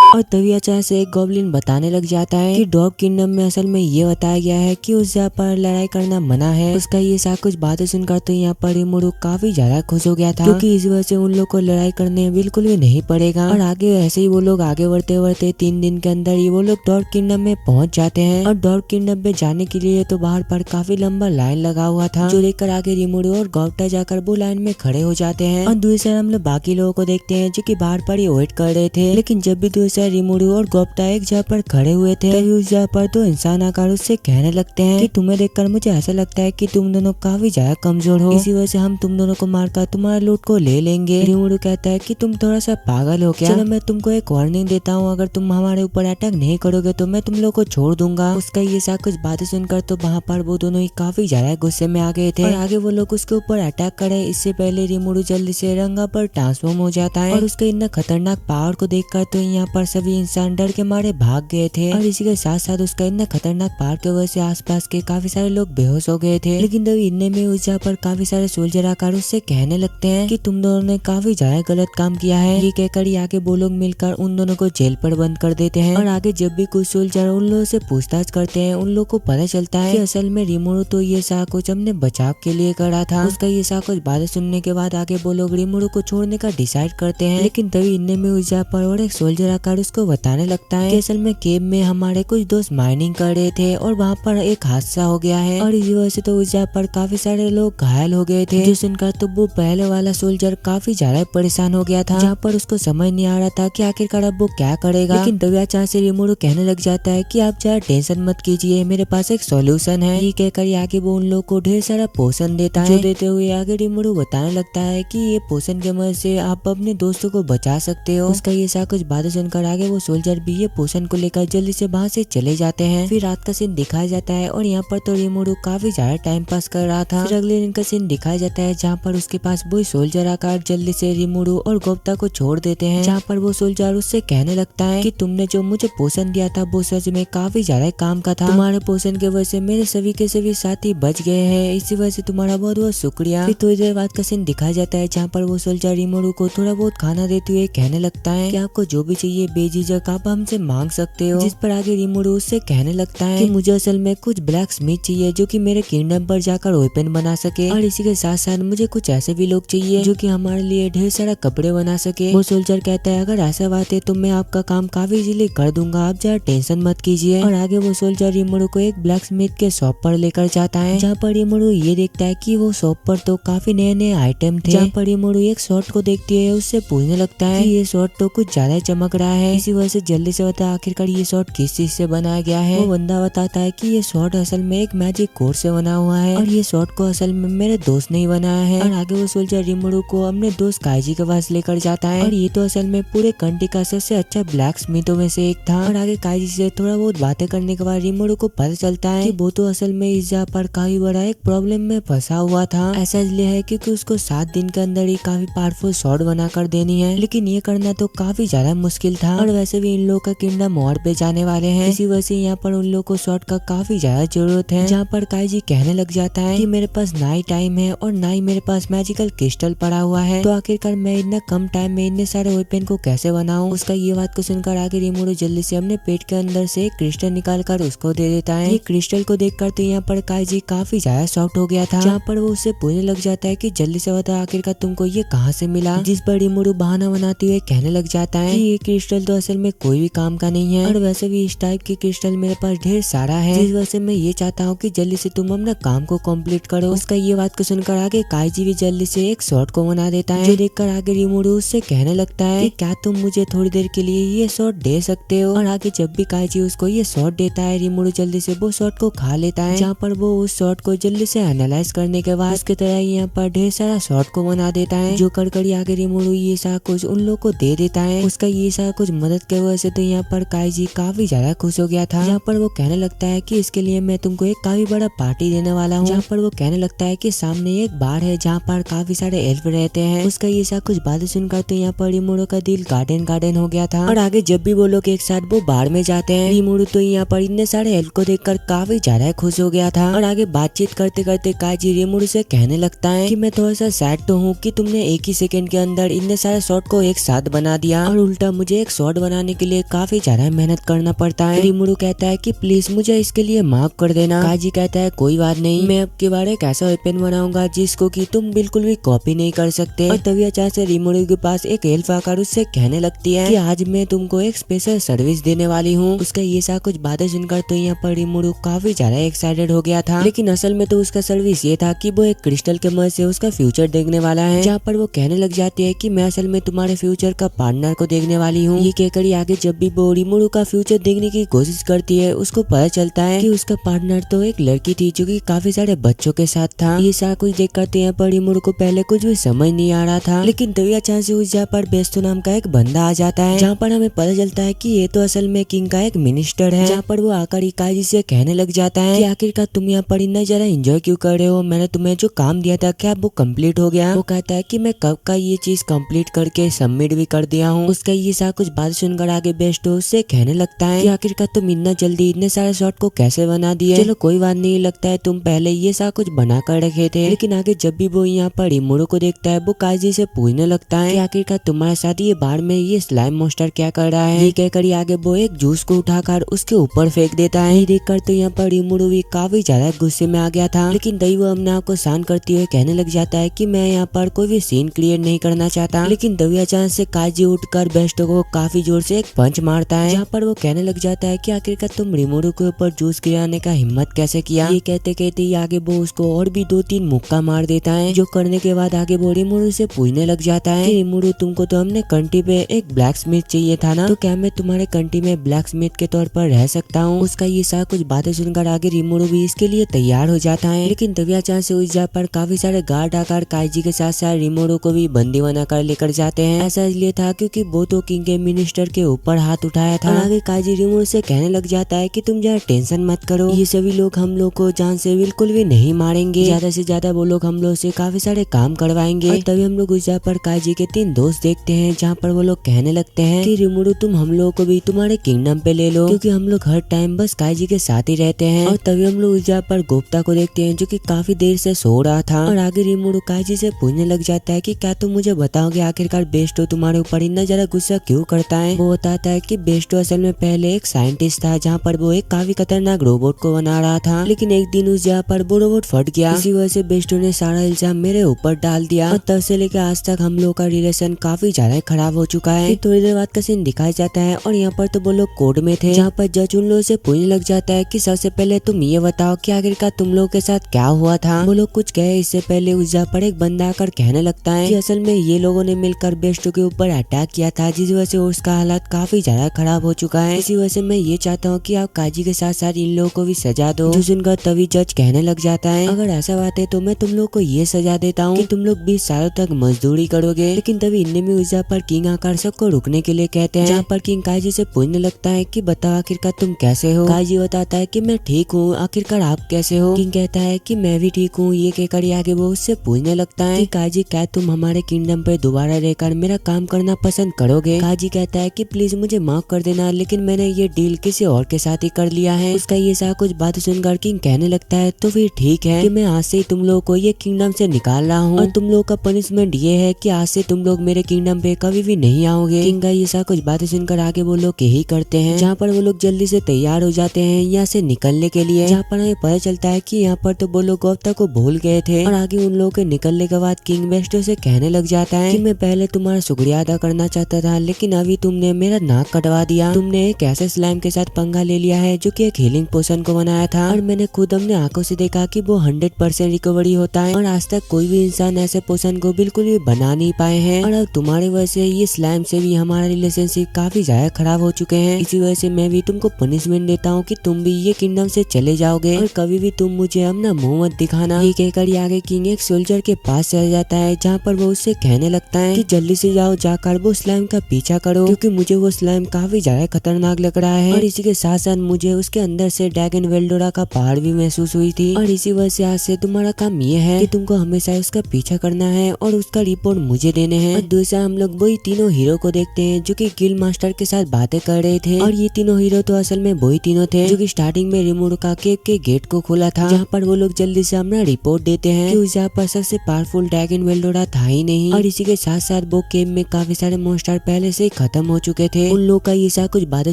और तभी अचानक से एक गॉब्लिन बताने लग जाता है कि डॉग किंगडम में असल में ये बताया गया है कि उस जगह पर लड़ाई करना मना है। उसका ये सब कुछ बातें सुनकर तो यहाँ पर रिमोरू काफी ज्यादा खुश हो गया था क्योंकि इस वजह से उन लोग को लड़ाई करने बिल्कुल भी नहीं पड़ेगा। और आगे ऐसे ही वो लोग आगे बढ़ते बढ़ते 3 दिन के अंदर ही वो लोग डॉग किंगडम में पहुंच जाते हैं। और डॉग किंगडम में जाने के लिए तो बाहर पर काफी लंबा लाइन लगा हुआ था जो देखकर आगे रिमोरू और गुप्ता जाकर वो लाइन में खड़े हो जाते हैं। और दूसरी हम लोग बाकी लोगों को देखते हैं जो की बाहर पर ही वेट कर रहे थे। लेकिन जब भी दूसरी मेडुसा, रिमुरु और गोप्ता एक जगह पर खड़े हुए थे। तभी उस जगह पर दो इंसान आकर उससे कहने लगते हैं कि तुम्हें देखकर मुझे ऐसा लगता है कि तुम दोनों काफी ज्यादा कमजोर हो, इसी वजह से हम तुम दोनों को मारकर तुम्हारे लूट को ले लेंगे। रिमुरु कहता है कि तुम थोड़ा सा पागल हो क्या? चलो मैं तुमको एक वार्निंग देता हूँ, अगर तुम हमारे ऊपर अटैक नहीं करोगे तो मैं तुम लोग को छोड़ दूंगा। उसका ये सब कुछ बातें सुनकर तो वहाँ पर वो दोनों ही काफी ज्यादा गुस्से में आ गए थे और आगे वो लोग उसके ऊपर अटैक करे। इससे पहले रिमुरु जल्दी से रंगा पर ट्रांसफॉर्म हो जाता है और उसके इतना खतरनाक पावर को देखकर तो यहाँ पर सभी इंसान डर के मारे भाग गए थे और इसी के साथ साथ उसका इतना खतरनाक पावर की वजह से आसपास के काफी सारे लोग बेहोश हो गए थे। लेकिन तभी इतने में उस जगह पर काफी सारे सोल्जर आकर उससे कहने लगते हैं कि तुम दोनों ने काफी ज्यादा गलत काम किया है। ये कहकर ही आगे वो लोग मिलकर उन दोनों को जेल पर बंद कर देते हैं और आगे जब भी कुछ सोल्जर उन लोगों से पूछताछ करते हैं उन लोग को पता चलता है कि असल में रिमुरु तो ये सब कुछ अपने बचाव के लिए करा था। उसका ये सब कुछ बातें सुनने के बाद आगे वो लोग रिमुरु को छोड़ने का डिसाइड करते हैं। लेकिन तभी इतने में उस जगह पर और एक सोल्जर आकर उसको बताने लगता है कि असल में केव में हमारे कुछ दोस्त माइनिंग कर रहे थे और वहाँ पर एक हादसा हो गया है और इसी वजह से तो उस जगह पर काफी सारे लोग घायल हो गए थे। जो सुनकर तो वो पहले वाला सोल्जर काफी ज्यादा परेशान हो गया था, जहाँ पर उसको समझ नहीं आ रहा था कि आखिरकार अब वो क्या करेगा। लेकिन तभी अचानक से रिमुरु कहने लग जाता है कि आप ज्यादा टेंशन मत कीजिए, मेरे पास एक सॉल्यूशन है। ये कहकर आगे वो उन लोग को ढेर सारा पोषण देता है। जो देते हुए आगे रिमुरु बताने लगता है कि ये पोषण के मदद से आप अपने दोस्तों को बचा सकते हो। उसका ये सब कुछ बातें सुनकर आगे वो सोल्जर भी ये पोषण को लेकर जल्दी से वहाँ से चले जाते हैं। फिर रात का सीन दिखाया जाता है और यहाँ पर तो रिमुरु काफी ज्यादा टाइम पास कर रहा था। फिर अगले दिन का सीन दिखाया जाता है जहाँ पर उसके पास वो सोल्जर आकर जल्दी से रिमुरु और गोप्ता को छोड़ देते हैं। जहाँ पर वो सोल्जर उससे कहने लगता है कि तुमने जो मुझे पोषण दिया था वो सच में काफी ज्यादा काम का था। तुम्हारे पोषण की वजह से मेरे सभी के सभी साथी बच गए हैं, इसी वजह से तुम्हारा बहुत बहुत शुक्रिया। फिर थोड़ी देर बाद का सीन दिखाया जाता है जहाँ पर वो सोल्जर रिमुरु को थोड़ा बहुत खाना देते हुए कहने लगता है कि आपको जो भी चाहिए बेझिझक आप हमसे मांग सकते हो। जिस पर आगे रिमुरु उससे कहने लगता है कि मुझे असल में कुछ ब्लैक स्मिथ चाहिए जो कि मेरे किंगडम पर जाकर वेपन बना सके और इसी के साथ साथ मुझे कुछ ऐसे भी लोग चाहिए जो कि हमारे लिए ढेर सारा कपड़े बना सके। वो सोल्जर कहता है अगर ऐसा बात है तो मैं आपका काम काफी इजीली कर दूंगा, आप ज्यादा टेंशन मत कीजिए। और आगे वो सोल्जर रिमुरु को एक ब्लैक स्मिथ के शॉप पर लेकर जाता है जहाँ पर रिमुरु ये देखता है कि वो शॉप पर तो काफी नए नए आइटम थे। जहाँ पर रिमुरु एक शॉर्ट को देखती है उससे पूछने लगता है कि ये शॉर्ट तो कुछ ज्यादा चमक रहा है, इसी वजह से जल्दी से बता आखिरकार ये शॉर्ट किस चीज से बनाया गया है। वो बंदा बताता है कि ये शॉर्ट असल में एक मैजिक कोड से बना हुआ है और ये शॉर्ट को असल में मेरे दोस्त ने ही बनाया है। और आगे वो सोल्जर रिमुरु को अपने दोस्त काइजी के पास लेकर जाता है और ये तो असल में पूरे कंट्री का सबसे अच्छा ब्लैक स्मिथों में से एक था। और आगे काइजी से थोड़ा बहुत बातें करने के बाद रिमुरु को पता चलता है कि वो तो असल में इस जगह पर काफी बड़ा एक प्रॉब्लम में फंसा हुआ था। ऐसा इसलिए है क्योंकि उसको 7 दिन के अंदर ही काफी पावरफुल शॉर्ट बना कर देनी है, लेकिन ये करना तो काफी ज्यादा मुश्किल था और वैसे भी इन लोगों का किंगडम वॉर पे जाने वाले हैं, इसी वजह से यहाँ पर उन लोगों को शॉर्ट का काफी ज्यादा जरूरत है। जहाँ पर काइजी कहने लग जाता है कि मेरे पास ना ही टाइम है और ना ही मेरे पास मैजिकल क्रिस्टल पड़ा हुआ है, तो आखिरकार मैं इतना कम टाइम में इतने सारे वेपन को कैसे बनाऊं। उसका ये बात को सुनकर आगे रिमुरु जल्दी से अपने पेट के अंदर से एक क्रिस्टल निकाल कर उसको दे देता है। ये क्रिस्टल को देखकर तो यहाँ पर काइजी काफी ज्यादा शॉक्ड हो गया था। जहाँ पर वो उससे पूछने लग जाता है कि जल्दी से बता आखिरकार तुमको ये कहाँ से मिला। जिस पर रिमुरु बहाना बनाते हुए कहने लग जाता है कि ये क्रिस्टल तो असल में कोई भी काम का नहीं है और वैसे भी इस टाइप के क्रिस्टल मेरे पास ढेर सारा है, जिस वजह से मैं ये चाहता हूँ कि जल्दी से तुम अपना काम को कंप्लीट करो। उसका ये बात को सुनकर आगे काइजी भी जल्दी से एक शॉर्ट को बना देता है, जो देखकर आगे रिमुरु उससे कहने लगता है कि क्या तुम मुझे थोड़ी देर के लिए ये शॉर्ट दे सकते हो। और आगे जब भी काइजी उसको ये शॉर्ट देता है रिमुरु जल्दी से वो शॉर्ट को खा लेता है, जहाँ पर वो उस शॉर्ट को जल्दी से एनालाइज करने के बाद उसके तरह यहाँ पर ढेर सारा शॉर्ट को बना देता है, जो कड़कड़ी आगे रिमुरु ये सारा कुछ उन लोग को दे देता है। उसका ये सारा कुछ मदद की वजह से तो यहाँ पर काइजी काफी ज्यादा खुश हो गया था। जहाँ पर वो कहने लगता है कि इसके लिए मैं तुमको एक काफी बड़ा पार्टी देने वाला हूँ। जहाँ पर वो कहने लगता है कि सामने एक बार है जहाँ पर काफी सारे एल्फ रहते हैं। उसका ये सारा कुछ बातें सुनकर तो यहाँ पर रिमुरु का दिल गार्डन गार्डन हो गया था। और आगे जब भी वो लोग एक साथ वो बार में जाते हैं रिमुरु तो यहाँ पर इतने सारे एल्फ को देखकर काफी ज्यादा खुश हो गया था। और आगे बातचीत करते करते काइजी रिमुरु से कहने लगता है कि मैं थोड़ा सा सैड तो हूँ कि तुमने एक ही सेकंड के अंदर इतने सारे शॉट को एक साथ बना दिया और उल्टा मुझे एक शॉट बनाने के लिए काफी ज्यादा मेहनत करना पड़ता है। रिमुरु कहता है कि प्लीज मुझे इसके लिए माफ कर देना। काइजी कहता है कोई बात नहीं, मैं अब की बार एक ऐसा वेपन बनाऊंगा जिसको कि तुम बिल्कुल भी कॉपी नहीं कर सकते। और तभी अचानक से रिमुरु के पास एक एल्फ आकर उससे कहने लगती है कि आज मैं तुमको एक स्पेशल सर्विस देने वाली हूँ। उसका ये सा कुछ बातें सुनकर तो यहाँ पर रिमुरु काफी ज्यादा एक्साइटेड हो गया था, लेकिन असल में तो उसका सर्विस ये था कि वो एक क्रिस्टल के मदद से उसका फ्यूचर देखने वाला है। जहाँ पर वो कहने लग जाती है कि मैं असल में तुम्हारे फ्यूचर का पार्टनर को देखने वाली हूँ। ये कहकर ही आगे जब भी वो रिमोरू का फ्यूचर देखने की कोशिश करती है, उसको पता चलता है कि उसका पार्टनर तो एक लड़की थी जो कि काफी सारे बच्चों के साथ था। ये सारा कुछ देख करते यहाँ पर रिमोरू को पहले कुछ भी समझ नहीं आ रहा था, लेकिन तभी अचानक से उस जगह पर बेस्टो नाम का एक बंदा आ जाता है, जहाँ पर हमें पता चलता है कि ये तो असल में किंग का एक मिनिस्टर है। जहाँ पर वो आकर इकाई से कहने लग जाता है कि आखिरकार तुम यहाँ पर इतना ज्यादा एंजॉय क्यों कर रहे हो, मैंने तुम्हें जो काम दिया था क्या वो कंप्लीट हो गया। वो कहता है कि मैं कब का ये चीज कंप्लीट करके सबमिट भी कर दिया हूँ। उसका ये सारा कुछ बात सुनकर आगे बेस्टो उससे कहने लगता है कि आखिरकार तुम इतना जल्दी इतने सारे शॉट को कैसे बना दिए। चलो कोई बात नहीं, लगता है तुम पहले ये सारा कुछ बना कर रखे थे। लेकिन आगे जब भी वो यहाँ पर रिमोरू को देखता है, वो काजी से पूछने लगता है कि आखिरकार तुम्हारे साथ ये बार में ये स्लाइम मॉन्स्टर क्या कर रहा है। ये कहकर ही आगे वो एक जूस को उठाकर उसके ऊपर फेंक देता है। देखकर तो यहाँ पर रिमोरू भी काफी ज्यादा गुस्से में आ गया था, लेकिन तभी वो अपने आप को शांत करते हुए कहने लग जाता है कि मैं यहाँ पर कोई भी सीन क्रिएट नहीं करना चाहता। लेकिन तभी अचानक से काजी उठकर बेस्टो को काफी जोर से एक पंच मारता है, जहाँ पर वो कहने लग जाता है कि आखिरकार तुम रिमोरू के ऊपर जूस गिराने का हिम्मत कैसे किया। ये कहते कहते ही आगे वो उसको और भी 2-3 मुक्का मार देता है, जो करने के बाद आगे वो रिमोरू से पूछने लग जाता है कि रिमोरू तुमको तो हमने कंट्री पे एक ब्लैक स्मिथ चाहिए था ना, तो क्या मैं तुम्हारे कंट्री में ब्लैक स्मिथ के तौर पर रह सकता हूँ। उसका ये सारा कुछ बातें सुनकर आगे रिमोरू भी इसके लिए तैयार हो जाता है। लेकिन तभी अचानक से उस जगह पर काफी सारे गार्ड आकर काजी के साथ साथ रिमोरू को भी बंदी बनाकर लेकर जाते हैं। ऐसा इसलिए था क्योंकि वो तो किंग के मिनिस्टर के ऊपर हाथ उठाया था। आगे काजी रिमोरू से कहने लग जाता है कि तुम जरा टेंशन मत करो, ये सभी लोग हम लोग को जान से बिल्कुल भी नहीं मारेंगे, ज्यादा से ज्यादा वो लोग हम लोग से काफी सारे काम करवाएंगे। और तभी हम लोग उस जगह पर काजी के 3 दोस्त देखते हैं, जहाँ पर वो लोग कहने लगते हैं कि रिमोरू तुम हम लोगों को भी तुम्हारे किंगडम पे ले लो, क्योंकि हम लोग हर टाइम बस काजी के साथ ही रहते हैं। और तभी हम लोग उस जगह पर गुप्ता को देखते हैं, जो कि काफी देर से सो रहा था। और आगे रिमोरू काजी से पूछने लग जाता है कि क्या तुम मुझे बताओगे आखिरकार बेस्टो तुम्हारे ऊपर इतना ज्यादा गुस्सा क्यों करता है। वो बताता है कि बेस्टो असल में पहले एक साइंटिस्ट था, जहाँ पर वो एक काफी खतरनाक रोबोट को बना रहा था, लेकिन एक दिन उस जगह पर वो रोबोट फट गया। इसी वजह से बेस्टो ने सारा इल्जाम मेरे ऊपर डाल दिया, और तब से लेकर आज तक हम लोग का रिलेशन काफी ज्यादा खराब हो चुका है। थोड़ी देर बाद का सीन दिखाया जाता है, और यहाँ पर तो वो लोग कोर्ट में थे, जहाँ पर जज उन लोगों से पूछने लग जाता है कि सबसे पहले तुम ये बताओ कि आखिरकार तुम लोग के साथ क्या हुआ था। वो लोग कुछ कहे इससे पहले उस जगह पर एक बंदा आकर कहने लगता है कि असल में ये लोगों ने मिलकर बेस्टो के ऊपर अटैक किया था, जिस वजह से उसका हालात काफी ज्यादा खराब हो चुका है। इसी वजह से मैं ये चाहता हूँ कि आप काजी के साथ साथ इन लोगों को भी सजा दो। जो सुनकर तभी जज कहने लग जाता है अगर ऐसा बात है तो मैं तुम लोग को ये सजा देता हूँ कि तुम लोग 20 सालों तक मजदूरी करोगे। लेकिन तभी इनने में उस जगह पर किंग आकर सबको रुकने के लिए कहते हैं, जहाँ पर किंग काजी से पूछने लगता है कि बताओ आखिरकार तुम कैसे हो। काजी बताता है कि मैं ठीक हूँ, आखिरकार आप कैसे हो। किंग कहता है कि मैं भी ठीक हूँ। ये कहकर आगे वो उससे पूछने लगता है कि काजी क्या तुम हमारे किंगडम पे दोबारा रहकर मेरा काम करना पसंद करोगे। काजी कहता है कि प्लीज मुझे माफ कर देना, लेकिन मैंने ये डील किसी और के साथ ही कर लिया है। उसका ये सारा कुछ बात सुनकर किंग कहने लगता है तो फिर ठीक है कि मैं आज से ही तुम लोगों को ये किंगडम से निकाल रहा हूँ, और तुम लोगों का पनिशमेंट ये है कि आज से तुम लोग मेरे किंगडम पे कभी भी नहीं आओगे। किंग का ये सारा कुछ बातें सुनकर आगे वो लोग यही करते हैं, जहाँ पर वो लोग जल्दी से तैयार हो जाते हैं यहाँ से निकलने के लिए। जहाँ पर हमें पता चलता है कि यहाँ पर तो वो लोग गुप्ता को भूल गए थे, और आगे उन लोगों के निकलने के बाद किंग बेस्टो से कहने लग जाता है कि मैं पहले तुम्हारा शुक्रिया अदा करना चाहता था, लेकिन अभी तुमने मेरा नाक कटवा दिया। तुमने एक ऐसे स्लाइम के साथ पंगा ले लिया है जो कि एक हीलिंग पोशन को बनाया था, और मैंने खुद अपने आंखों से देखा कि वो 100% रिकवरी होता है, और आज तक कोई भी इंसान ऐसे पोशन को बिल्कुल भी बना नहीं पाए हैं। और अब तुम्हारी वजह से ये स्लाइम से भी हमारा रिलेशनशिप काफी ज्यादा खराब हो चुके हैं। इसी वजह से मैं भी तुमको पनिशमेंट देता हूँ कि तुम भी ये किंगडम से चले जाओगे, और कभी भी तुम मुझे अपना मुंह मत दिखाना। ये कहकर आगे किंग एक सोल्जर के पास चला जाता है, जहाँ पर वो उससे कहने लगता है कि जल्दी से जाओ, जाकर वो स्लाइम का पीछा करो, क्योंकि मुझे वो स्लाइम काफी ज्यादा खतरनाक लग रहा है। और इसी के साथ साथ मुझे उसके अंदर से ड्रैगन वेल्डोरा का पहाड़ भी महसूस हुई थी, और इसी वजह से आज से तुम्हारा काम ये है कि तुमको हमेशा उसका पीछा करना है और उसका रिपोर्ट मुझे देने हैं। और दूसरा हम लोग वही तीनों हीरो को देखते हैं जो कि गिल्ड मास्टर के साथ बातें कर रहे थे, और ये तीनों हीरो तो असल में वही तीनों थे जो कि स्टार्टिंग में रिमोरू का केव के गेट को खोला था, जहाँ पर वो लोग जल्दी से अपना रिपोर्ट देते हैं कि उस जगह पर सबसे पावरफुल ड्रैगन वेल्डोरा था ही नहीं। और इसी के साथ साथ वो केव में काफी सारे मॉन्स्टर पहले से ही खत्म हो चुके थे। उन लोग का ये सारा कुछ बातें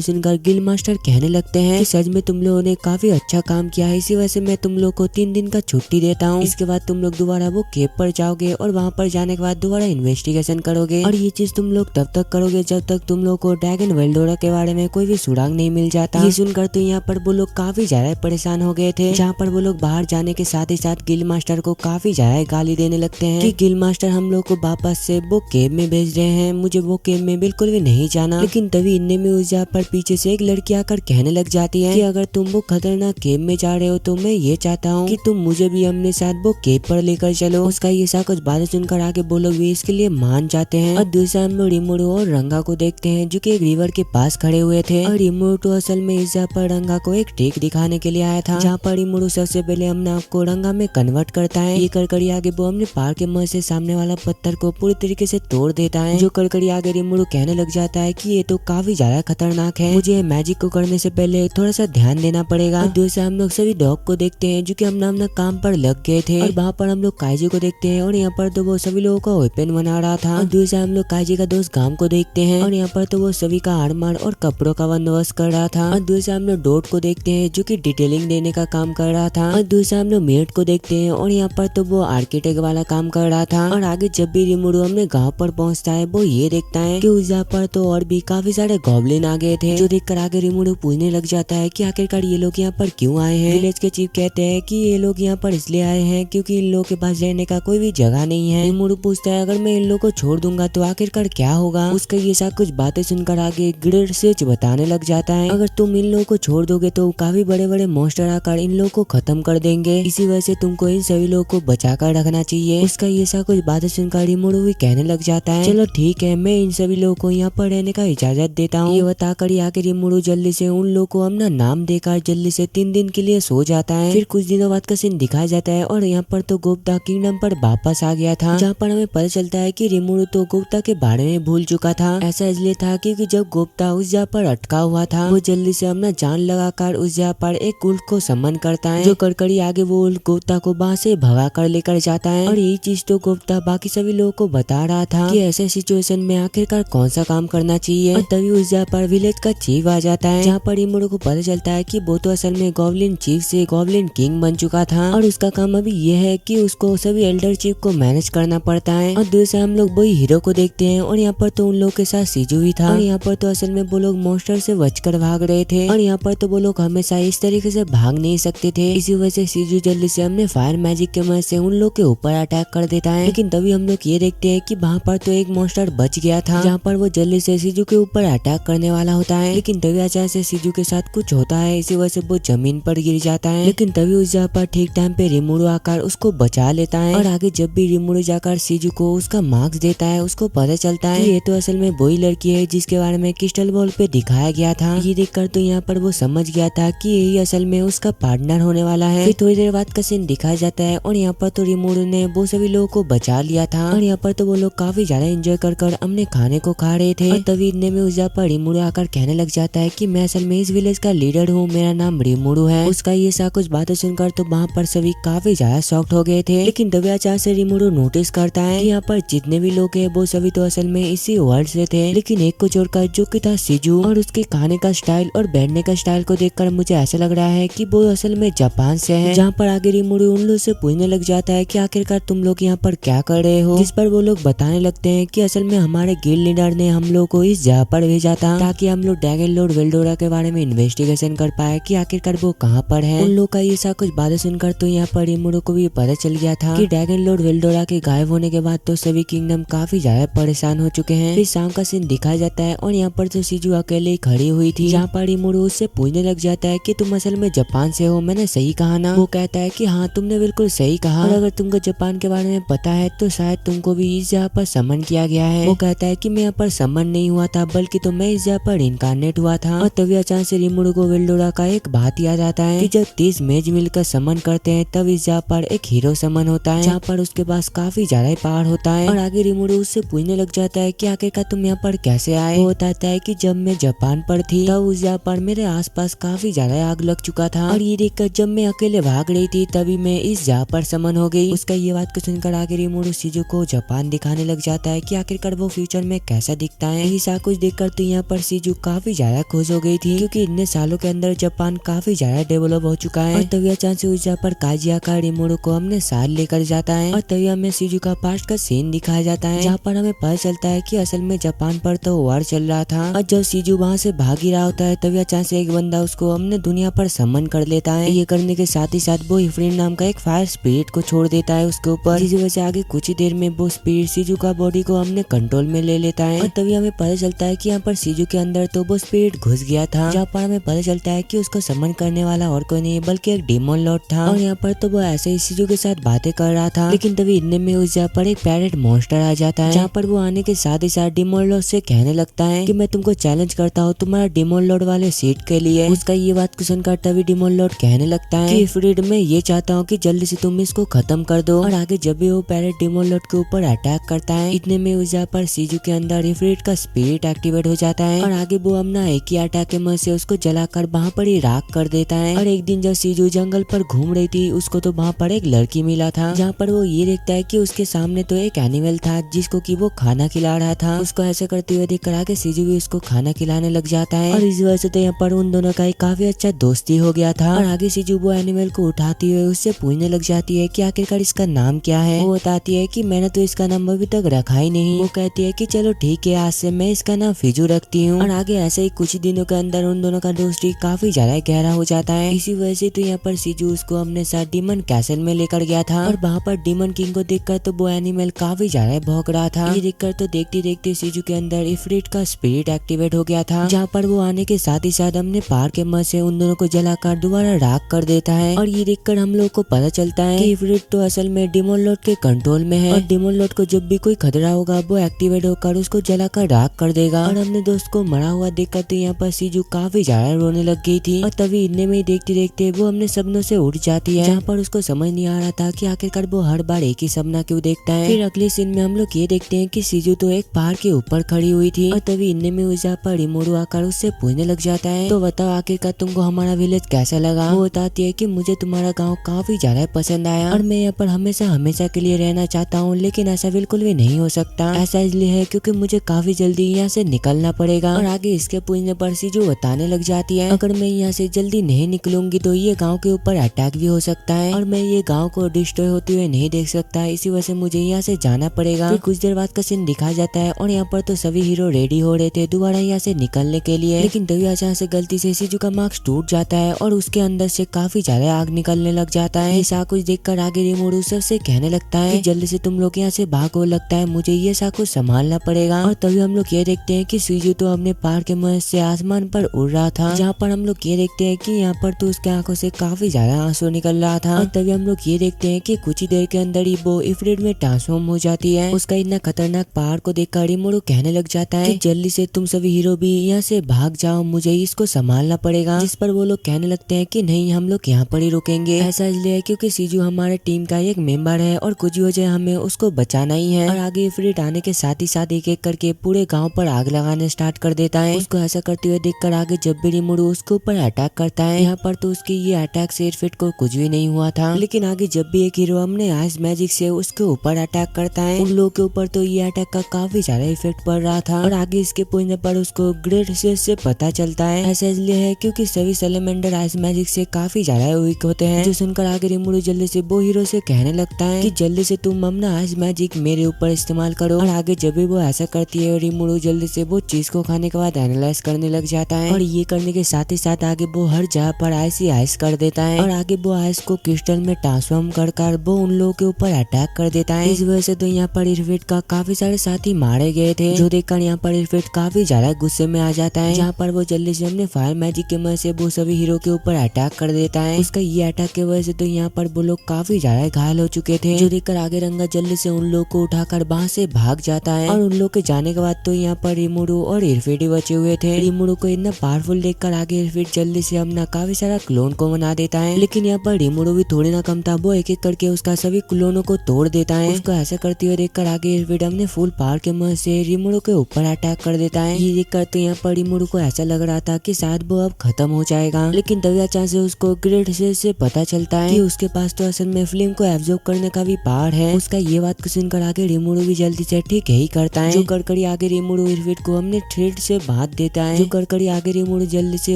सुनकर गिल्ड मास्टर कहने लगते हैं कि सच में तुम लोगों ने काफी अच्छा काम किया है, इसी वजह से मैं तुम लोग को 3 दिन का छुट्टी देता हूँ। इसके बाद तुम लोग दोबारा वो केव पर जाओगे, और वहाँ पर जाने के बाद दोबारा इन्वेस्टिगेशन करोगे, और ये चीज तुम लोग तब तक करोगे जब तक तुम लोग को ड्रैगन वेल्डोरा के बारे में कोई भी सुराग नहीं मिल जाता। ये सुनकर तो यहाँ पर वो लोग काफी ज्यादा परेशान हो गए थे, जहाँ पर वो लोग बाहर जाने के साथ ही साथ गिल्ड मास्टर को काफी ज्यादा गाली देने लगते हैं कि गिल्ड मास्टर हम लोग को वापस से वो केव में भेज रहे हैं, मुझे वो केव में बिल्कुल भी नहीं जाना। लेकिन तभी इतने में उस जहाँ पर पीछे से एक लड़की आकर कहने लग जाती है कि अगर तुम वो खतरनाक केव में जा रहे हो तो मैं ये चाहता हूँ कि तुम मुझे भी अपने साथ वो केव पर लेकर चलो। उसका ये सा कुछ बातें सुनकर आगे वो लोग भी इसके लिए मान जाते हैं। और दूसरा हम लोग रिमोरू और रंगा को देखते हैं जो कि एक रिवर के पास खड़े हुए थे। और रिमोरू तो असल में इस जहाँ पर रंगा को एक ट्रिक दिखाने के लिए आया था, जहाँ पर रिमोरू सबसे पहले अपने आप को रंगा में कन्वर्ट करता है। ये करकड़ी आगे वो अपने पार के मदद से सामने वाला पत्थर को पूरी तरीके से तोड़ देता है। जो करकड़ी आगे रिमोरू कहने लग जाता है कि ये तो काफी ज्यादा खतरनाक है, मुझे मैजिक को करने से पहले थोड़ा सा ध्यान देना पड़ेगा। और दूसरा हम लोग सभी डॉग को देखते हैं जो कि अपना काम पर लग गए थे। और वहाँ पर हम लोग काइजी को देखते हैं और यहाँ पर तो वो सभी लोगों का वेपन बना रहा था। और दूसरा हम लोग काइजी का दोस्त गाम को देखते हैं और यहाँ पर तो वो सभी का आरमार और कपड़ों का बंदोबस्त कर रहा था। और दूसरा हम लोग डॉट को देखते हैं जो कि डिटेलिंग देने का काम कर रहा था। और दूसरा हम लोग मेट को देखते हैं और यहाँ पर तो वो आर्किटेक्ट वाला काम कर रहा था। और आगे जब भी रिमोरू अपने गाँव पर पहुँचता है वो ये देखता है कि उस जगह पर तो और भी काफी सारे गॉब्लिन आ गए थे। जो देखकर आगे रिमोरू पूछने लग जाता है कि आखिरकार ये लोग यहाँ पर क्यों आए हैं। विलेज के चीफ कहते हैं कि ये लोग यहाँ पर इसलिए आए हैं क्योंकि इन लोगों के पास रहने का कोई भी जगह नहीं है। रिमोरू पूछता है अगर मैं इन लोगों को छोड़ दूंगा तो आखिरकार क्या होगा। उसका ये सब कुछ बातें सुनकर आगे ग्रेड सेज बताने लग जाता है अगर तुम इन लोगों को छोड़ दोगे तो काफी बड़े बड़े मॉन्स्टर आकर इन लोगों को खत्म कर देंगे, इसी वजह से तुमको इन सभी लोगों को बचा कर रखना चाहिए। उसका ये सब कुछ बातें सुनकर रिमोरू भी कहने लग जाता है चलो ठीक है, मैं इन सभी लोगों को यहाँ पर रहने का इजाजत देता हूँ। ये बताकर आके रिमोरू जल्दी से उन लोगों को अपना नाम देकर जल्दी से 3 दिन के लिए सो जाता है। फिर कुछ दिनों बाद का सीन दिखाया जाता है और यहाँ पर तो गुप्ता किंगडम पर वापस आ गया था, जहाँ पर हमें पता चलता है कि रिमोरू तो गुप्ता के बारे में भूल चुका था। ऐसा इसलिए था क्योंकि जब गुप्ता उस जगह पर अटका हुआ था वो जल्दी से अपना जान लगाकर उस जगह पर एक उल्ट को समन करता है। जो करकड़ी आगे वो उल्ट गुप्ता को वहाँ से भगा कर लेकर जाता है। और यही चीज तो गुप्ता बाकी सभी लोगों को बता रहा था कि ऐसे सिचुएशन में आखिरकार कौन सा काम करना चाहिए। और तभी उस जगह पर विलेज का चीफ आ जाता है, जहाँ पर रिमोरू को पता चलता है कि वो तो असल में गॉब्लिन चीफ से गॉब्लिन किंग बन चुका था और उसका काम अभी ये है कि उसको सभी एल्डर चीफ को मैनेज करना पड़ता है। और दूसरे हम लोग वही हीरो को देखते हैं और यहाँ पर तो उन लोगों के साथ सीजू ही था। और यहाँ पर तो असल में वो लोग मॉन्स्टर से बचकर भाग रहे थे और यहाँ पर तो वो लोग हमेशा इस तरीके से भाग नहीं सकते थे, इसी वजह से सीजू जल्दी से हमने फायर मैजिक के मदद से उन लोग के ऊपर अटैक कर देता है। लेकिन तभी हम लोग ये देखते हैं कि वहाँ पर तो एक मॉन्स्टर बच गया था, जहाँ पर वो जल्दी से सीजू के ऊपर अटैक करने वाला होता है। लेकिन तभी अचानक से सीजू के साथ कुछ होता है, इसी वजह से वो जमीन पर गिर जाता है। लेकिन तभी उस जगह पर ठीक टाइम पे रिमोरू आकर उसको बचा लेता है। और आगे जब भी रिमोरू जाकर सीजू को उसका मार्क्स देता है उसको पता चलता है कि ये तो असल में वही लड़की है जिसके बारे में क्रिस्टल बॉल पे दिखाया गया था। ये देखकर तो यहाँ पर वो समझ गया था कि यही असल में उसका पार्टनर होने वाला है। फिर थोड़ी देर बाद का सीन दिखाया जाता है और यहाँ पर तो रिमोरू ने वो सभी लोगों को बचा लिया था और यहाँ पर तो वो लोग काफी ज्यादा एंजॉय कर अपने खाने को खा रहे थे। और तभी इतने में उस जगह पर रिमोरू आकर कहने लग जाता है कि मैं असल में इस विलेज का लीडर हूँ, मेरा नाम रिमोरू है। उसका ये सा कुछ बातें सुनकर तो वहाँ पर सभी काफी ज्यादा शॉक्ड हो गए थे। लेकिन तभी अचानक से रिमोरू नोटिस करता है कि यहाँ पर जितने भी लोग हैं वो सभी तो असल में इसी वर्ल्ड से थे, लेकिन एक को छोड़कर जो कि था सीजू। और उसके खाने का स्टाइल और बैठने का स्टाइल को देखकर मुझे ऐसा लग रहा है कि वो असल में जापान से है। जहाँ पर आगे रिमोरू उन लोग से पूछने लग जाता है कि आखिरकार तुम लोग यहाँ पर क्या कर रहे हो, जिस पर वो लोग बताने लगते हैं कि असल में हमारे गिल्ड लीडर ने हम लोग को इस जगह पर भेजा था ताकि हम लोग ड्रैगन लॉर्ड वेल्डोरा के बारे में इन्वेस्टिगेशन कर पाए कि आखिरकार वो कहाँ पर है। उन लोग का ये सा कुछ बातें सुनकर तो यहाँ पर रिमोरू को भी पता चल गया था कि ड्रैगन लॉर्ड वेल्डोरा के गायब होने के बाद तो सभी किंगडम काफी ज्यादा परेशान हो चुके हैं। फिर शाम का सीन दिखाया जाता है और यहाँ पर तो सीजू अकेले ही खड़ी हुई थी, जहाँ पर रिमोरू उससे पूछने लग जाता है कि तुम असल में जापान से हो, मैंने सही कहा ना। वो कहता है कि हाँ तुमने बिल्कुल सही कहा, और अगर तुमको जापान के बारे में पता है तो शायद तुमको भी इस जगह पर समन किया गया है। वो कहता है कि मैं यहाँ पर समन नहीं हुआ था बल्कि तो मैं इस जगह पर इनकारनेट हुआ था। और तभी अचानक से रिमोरू को वेल्डोरा का एक बात याद आता है कि जब 30 मेज मिलकर समन करते हैं तब इस जगह पर एक हीरो समन होता है, जहाँ पर उसके पास काफी ज्यादा पावर होता है। और आगे रिमोरू उससे पूछने लग जाता है कि आखिरकार तुम यहाँ पर कैसे आए। वो बताता है कि जब मैं जापान पर थी तब उस जगह पर मेरे आसपास काफी ज्यादा आग लग चुका था और ये देखकर जब मैं अकेले भाग रही थी तभी मैं इस जगह पर समन हो गई। उसका ये बात को सुनकर आगे रिमोरू सीजू को जापान दिखाने लग जाता है कि आखिरकार वो फ्यूचर में कैसा दिखता है। ये सब कुछ देखकर तो यहाँ पर सीजू काफी ज्यादा खुश हो गई थी क्योंकि इतने सालों के अंदर जापान काफी ज्यादा डेवलप हो चुका है। और तभी अचानक से उस जगह पर काजिया का रिमोरू को हमने साथ लेकर जाता है और तभी हमें सीजू का पास्ट का सीन दिखाया जाता है, जहाँ पर हमें पता चलता है कि असल में जापान पर तो वार चल रहा था। और जब सीजू वहाँ से भाग ही रहा होता है तभी अचानक से एक बंदा उसको हमने दुनिया पर समन कर लेता है। ये करने के साथ ही साथ वो इफ्रीन नाम का एक फायर स्पिरिट को छोड़ देता है उसके ऊपर, जिस वजह से आगे कुछ ही देर में वो स्पिरिट सीजू का बॉडी को हमने कंट्रोल में ले लेता है। और तभी हमें पता चलता है कि यहाँ पर सीजू के अंदर तो वो स्पिरिट घुस गया था, जहाँ पर हमें पता चलता है कि उसको समन करने वाला और कोई नहीं बल्कि एक डेमन लॉर्ड था। और यहाँ पर तो वो ऐसे ही सीजू के साथ बातें कर रहा था, लेकिन तभी इतने में उस जगह पर एक पैरेट मॉन्स्टर आ जाता है, जहाँ पर वो आने के साथ ही साथ डेमन लॉर्ड से कहने लगता है कि मैं तुमको चैलेंज करता हूँ तुम्हारा डेमन लॉर्ड वाले सीट के लिए। उसका ये बात सुनकर तभी डेमन लॉर्ड कहने लगता है कि इफ्रिट मैं ये चाहता हूँ कि जल्दी से तुम इसको खत्म कर दो। और आगे जब भी वो पैरेट डेमन लॉर्ड के ऊपर अटैक करता है, इतने में उस जगह पर सीजू के अंदर इफ्रिट का स्पिरिट एक्टिवेट हो जाता है और आगे वो अपना एक ही अटैक के मदद से उसको जलाकर वहाँ पर ही राख कर देता है। और एक दिन जब सीजू जंगल पर घूम रही थी, उसको तो वहाँ पर एक लड़की मिला था, जहाँ पर वो ये देखता है कि उसके सामने तो एक एनिमल था जिसको कि वो खाना खिला रहा था। उसको ऐसे करते हुए देखकर आगे सीजू भी उसको खाना खिलाने लग जाता है और इस वजह से तो यहाँ पर उन दोनों का एक काफी अच्छा दोस्ती हो गया था। और आगे सीजू वो एनिमल को उठाती हुए उससे पूछने लग जाती है कि आखिरकार इसका नाम क्या है। वो बताती है कि मैंने तो इसका नाम अभी तक रखा ही नहीं। वो कहती है कि चलो ठीक है, आज से मैं इसका नाम फिजू रखती हूँ। और आगे ऐसे ही कुछ दिनों के अंदर उन दोनों का दोस्ती काफी ज्यादा गहरा हो जाता है। इसी वजह से तो यहाँ पर सीजू उसको अपने साथ डीमन कैसल में लेकर गया था और वहाँ पर डीमन किंग को देखकर तो वो एनिमल काफी ज्यादा भौंक रहा था। ये देखकर तो देखते देखते सीजू के अंदर इफ्रिट का स्पिरिट एक्टिवेट हो गया था, जहाँ पर वो आने के साथ ही साथ हमने पार के मत से उन दोनों को जलाकर दोबारा राख कर देता है। और ये देखकर हम लोग को पता चलता है कि इफ्रिट तो असल में डेमन लॉर्ड के कंट्रोल में है और डेमन लॉर्ड को जब भी कोई खतरा होगा वो एक्टिवेट होकर उसको जलाकर राख कर देगा। और अपने दोस्त को मरा हुआ देखकर तो यहाँ पर सीजू काफी ज्यादा रोने लग गई थी और तभी इतने में देखते देखते वो अपने सपनों से उठ जाती है, जहाँ पर उसको समझ नहीं आ रहा था कि आखिरकार वो हर बार एक ही सपना क्यों देखता है। फिर अगले सीन में हम लोग ये देखते हैं कि सीजू तो एक पहाड़ के ऊपर खड़ी हुई थी और तभी इतने में उस जगह पर रिमोरू आकर उससे पूछने लग जाता है, तो बताओ आखिरकार तुमको हमारा विलेज कैसा लगा। वो बताती है कि मुझे तुम्हारा गाँव काफी ज्यादा पसंद आया और मैं यहाँ पर हमेशा हमेशा के लिए रहना चाहता हूँ, लेकिन ऐसा बिल्कुल भी नहीं हो सकता। ऐसा इसलिए है क्योंकि मुझे काफी जल्दी यहाँ से निकलना पड़ेगा। और आगे इसके पूछने पर सीजू बताने लग जाती है, अगर मैं यहाँ से जल्दी नहीं निकलूंगी तो ये गाँव के ऊपर अटैक भी हो सकता है और मैं ये गाँव को डिस्ट्रॉय होते हुए नहीं देख सकता, इसी वजह से मुझे यहाँ से जाना पड़ेगा। फिर कुछ देर बाद का सीन दिखाया जाता है और यहाँ पर तो सभी हीरो रेडी हो रहे थे दोबारा यहाँ से निकलने के लिए, लेकिन तभी अचानक से गलती से सीजू का मास्क टूट जाता है और उसके अंदर से काफी ज्यादा आग निकलने लग जाता है। ऐसा कुछ देखकर आगे रिमोरू सबसे कहने लगता है कि जल्दी से तुम लोग यहाँ से भागो, लगता है मुझे ये सब कुछ संभालना पड़ेगा। और तभी हम लोग ये देखते हैं कि सीजू तो अपने पार के मदद से आसमान पर उड़ रहा था, जहाँ पर हम लोग ये देखते हैं कि यहाँ पर तो उसके आंखों से काफी ज्यादा आंसू निकल रहा था। और तभी हम लोग ये देखते हैं कि कुछ ही देर के अंदर ही वो इफ्रिट में ट्रांसफॉर्म हो जाती है। उसका इतना खतरनाक पहाड़ को देखकर रिमोरू कहने लग जाता है कि जल्दी से तुम सभी हीरो भी यहाँ से भाग जाओ, मुझे इसको संभालना पड़ेगा। जिस पर वो लोग कहने लगते हैं कि नहीं, हम लोग यहाँ पर ही रुकेंगे। ऐसा इसलिए है क्योंकि सीजू हमारे टीम का एक मेंबर है और कुछ हो जाए हमें उसको बचाना ही है। और आगे इफ्रिट आने के साथ ही साथ एक एक करके पूरे गाँव पर आग लगाने स्टार्ट कर देता है। उसको ऐसा करते हुए देखकर आगे जब भी रिमोरू उसके ऊपर अटैक करता है, यहाँ पर तो उसके ये अटैक से इफ्रिट को कुछ भी नहीं हुआ था, लेकिन आगे जब भी एक हीरो हमने आइस मैजिक से उसके ऊपर अटैक करता है, उन लोगों के ऊपर तो ये अटैक का काफी ज्यादा इफेक्ट पड़ रहा था। और आगे इसके पूछने पर उसको ग्रेट से पता चलता है। ऐसा इसलिए है क्योंकि सभी सैलेमेंडर आइस मैजिक से काफी ज्यादा वीक होते हैं, जो सुनकर आगे रिमोरू जल्दी से वो हीरो से कहने लगता है कि जल्दी से तुम अपना आइस मैजिक मेरे ऊपर इस्तेमाल करो। और आगे जब भी वो ऐसा करती है, रिमोरू जल्दी से वो चीज को खाने के बाद एनालाइज करने लग जाता है और ये करने के साथ ही साथ आगे वो हर जगह पर आइस ही आइस कर देता है और आगे वो आइस को क्रिस्टल में ट्रांसफॉर्म कर वो उन लोगों के ऊपर अटैक कर देता है। इस वजह से तो यहाँ पर इफ्रिट का काफी सारे साथी मारे गए थे, जो देखकर यहाँ पर इफ्रिट काफी ज्यादा गुस्से में आ जाता है, जहाँ पर वो जल्दी से अपने फायर मैजिक के मदद से वो सभी हीरो के ऊपर अटैक कर देता है। उसका ये अटैक की वजह से तो यहाँ पर वो लोग काफी ज्यादा घायल हो चुके थे, जो देखकर आगे रंगा जल्दी से उन लोग को उठाकर वहाँ से भाग जाता है। और उन लोग के जाने के बाद तो यहाँ पर रिमोरू और इफ्रिट ही बचे हुए थे। रिमोरू को इतना पावरफुल देखकर आगे इफ्रिट जल्दी से अपना काफी सारा क्लोन को बना देता है, लेकिन यहाँ पर रिमोरू भी थोड़ी ना कम था, वो एक एक करके उसका सभी क्लोनों को तोड़ देता है। उसको ऐसा करते हुए देखकर आगे इफ्रिट अपने फुल पावर के मदद से रिमोरू के ऊपर अटैक कर देता है। ये देखकर तो यहाँ पर रिमोरू को ऐसा लग रहा था कि शायद वो अब खत्म हो जाएगा, लेकिन तभी अचानक से उसको ग्रेट से पता चलता है कि उसके पास तो असल में फ्लेम को एब्जॉर्ब करने का भी पावर है। उसका ये बात को सुनकर आगे रिमोरू भी जल्दी से ठीक यही करता है, जो करकड़ी आगे रिमोरू इफ्रिट को अपने थ्रेड से बांध देता है, जो करकड़ी आगे रिमोरू जल्दी से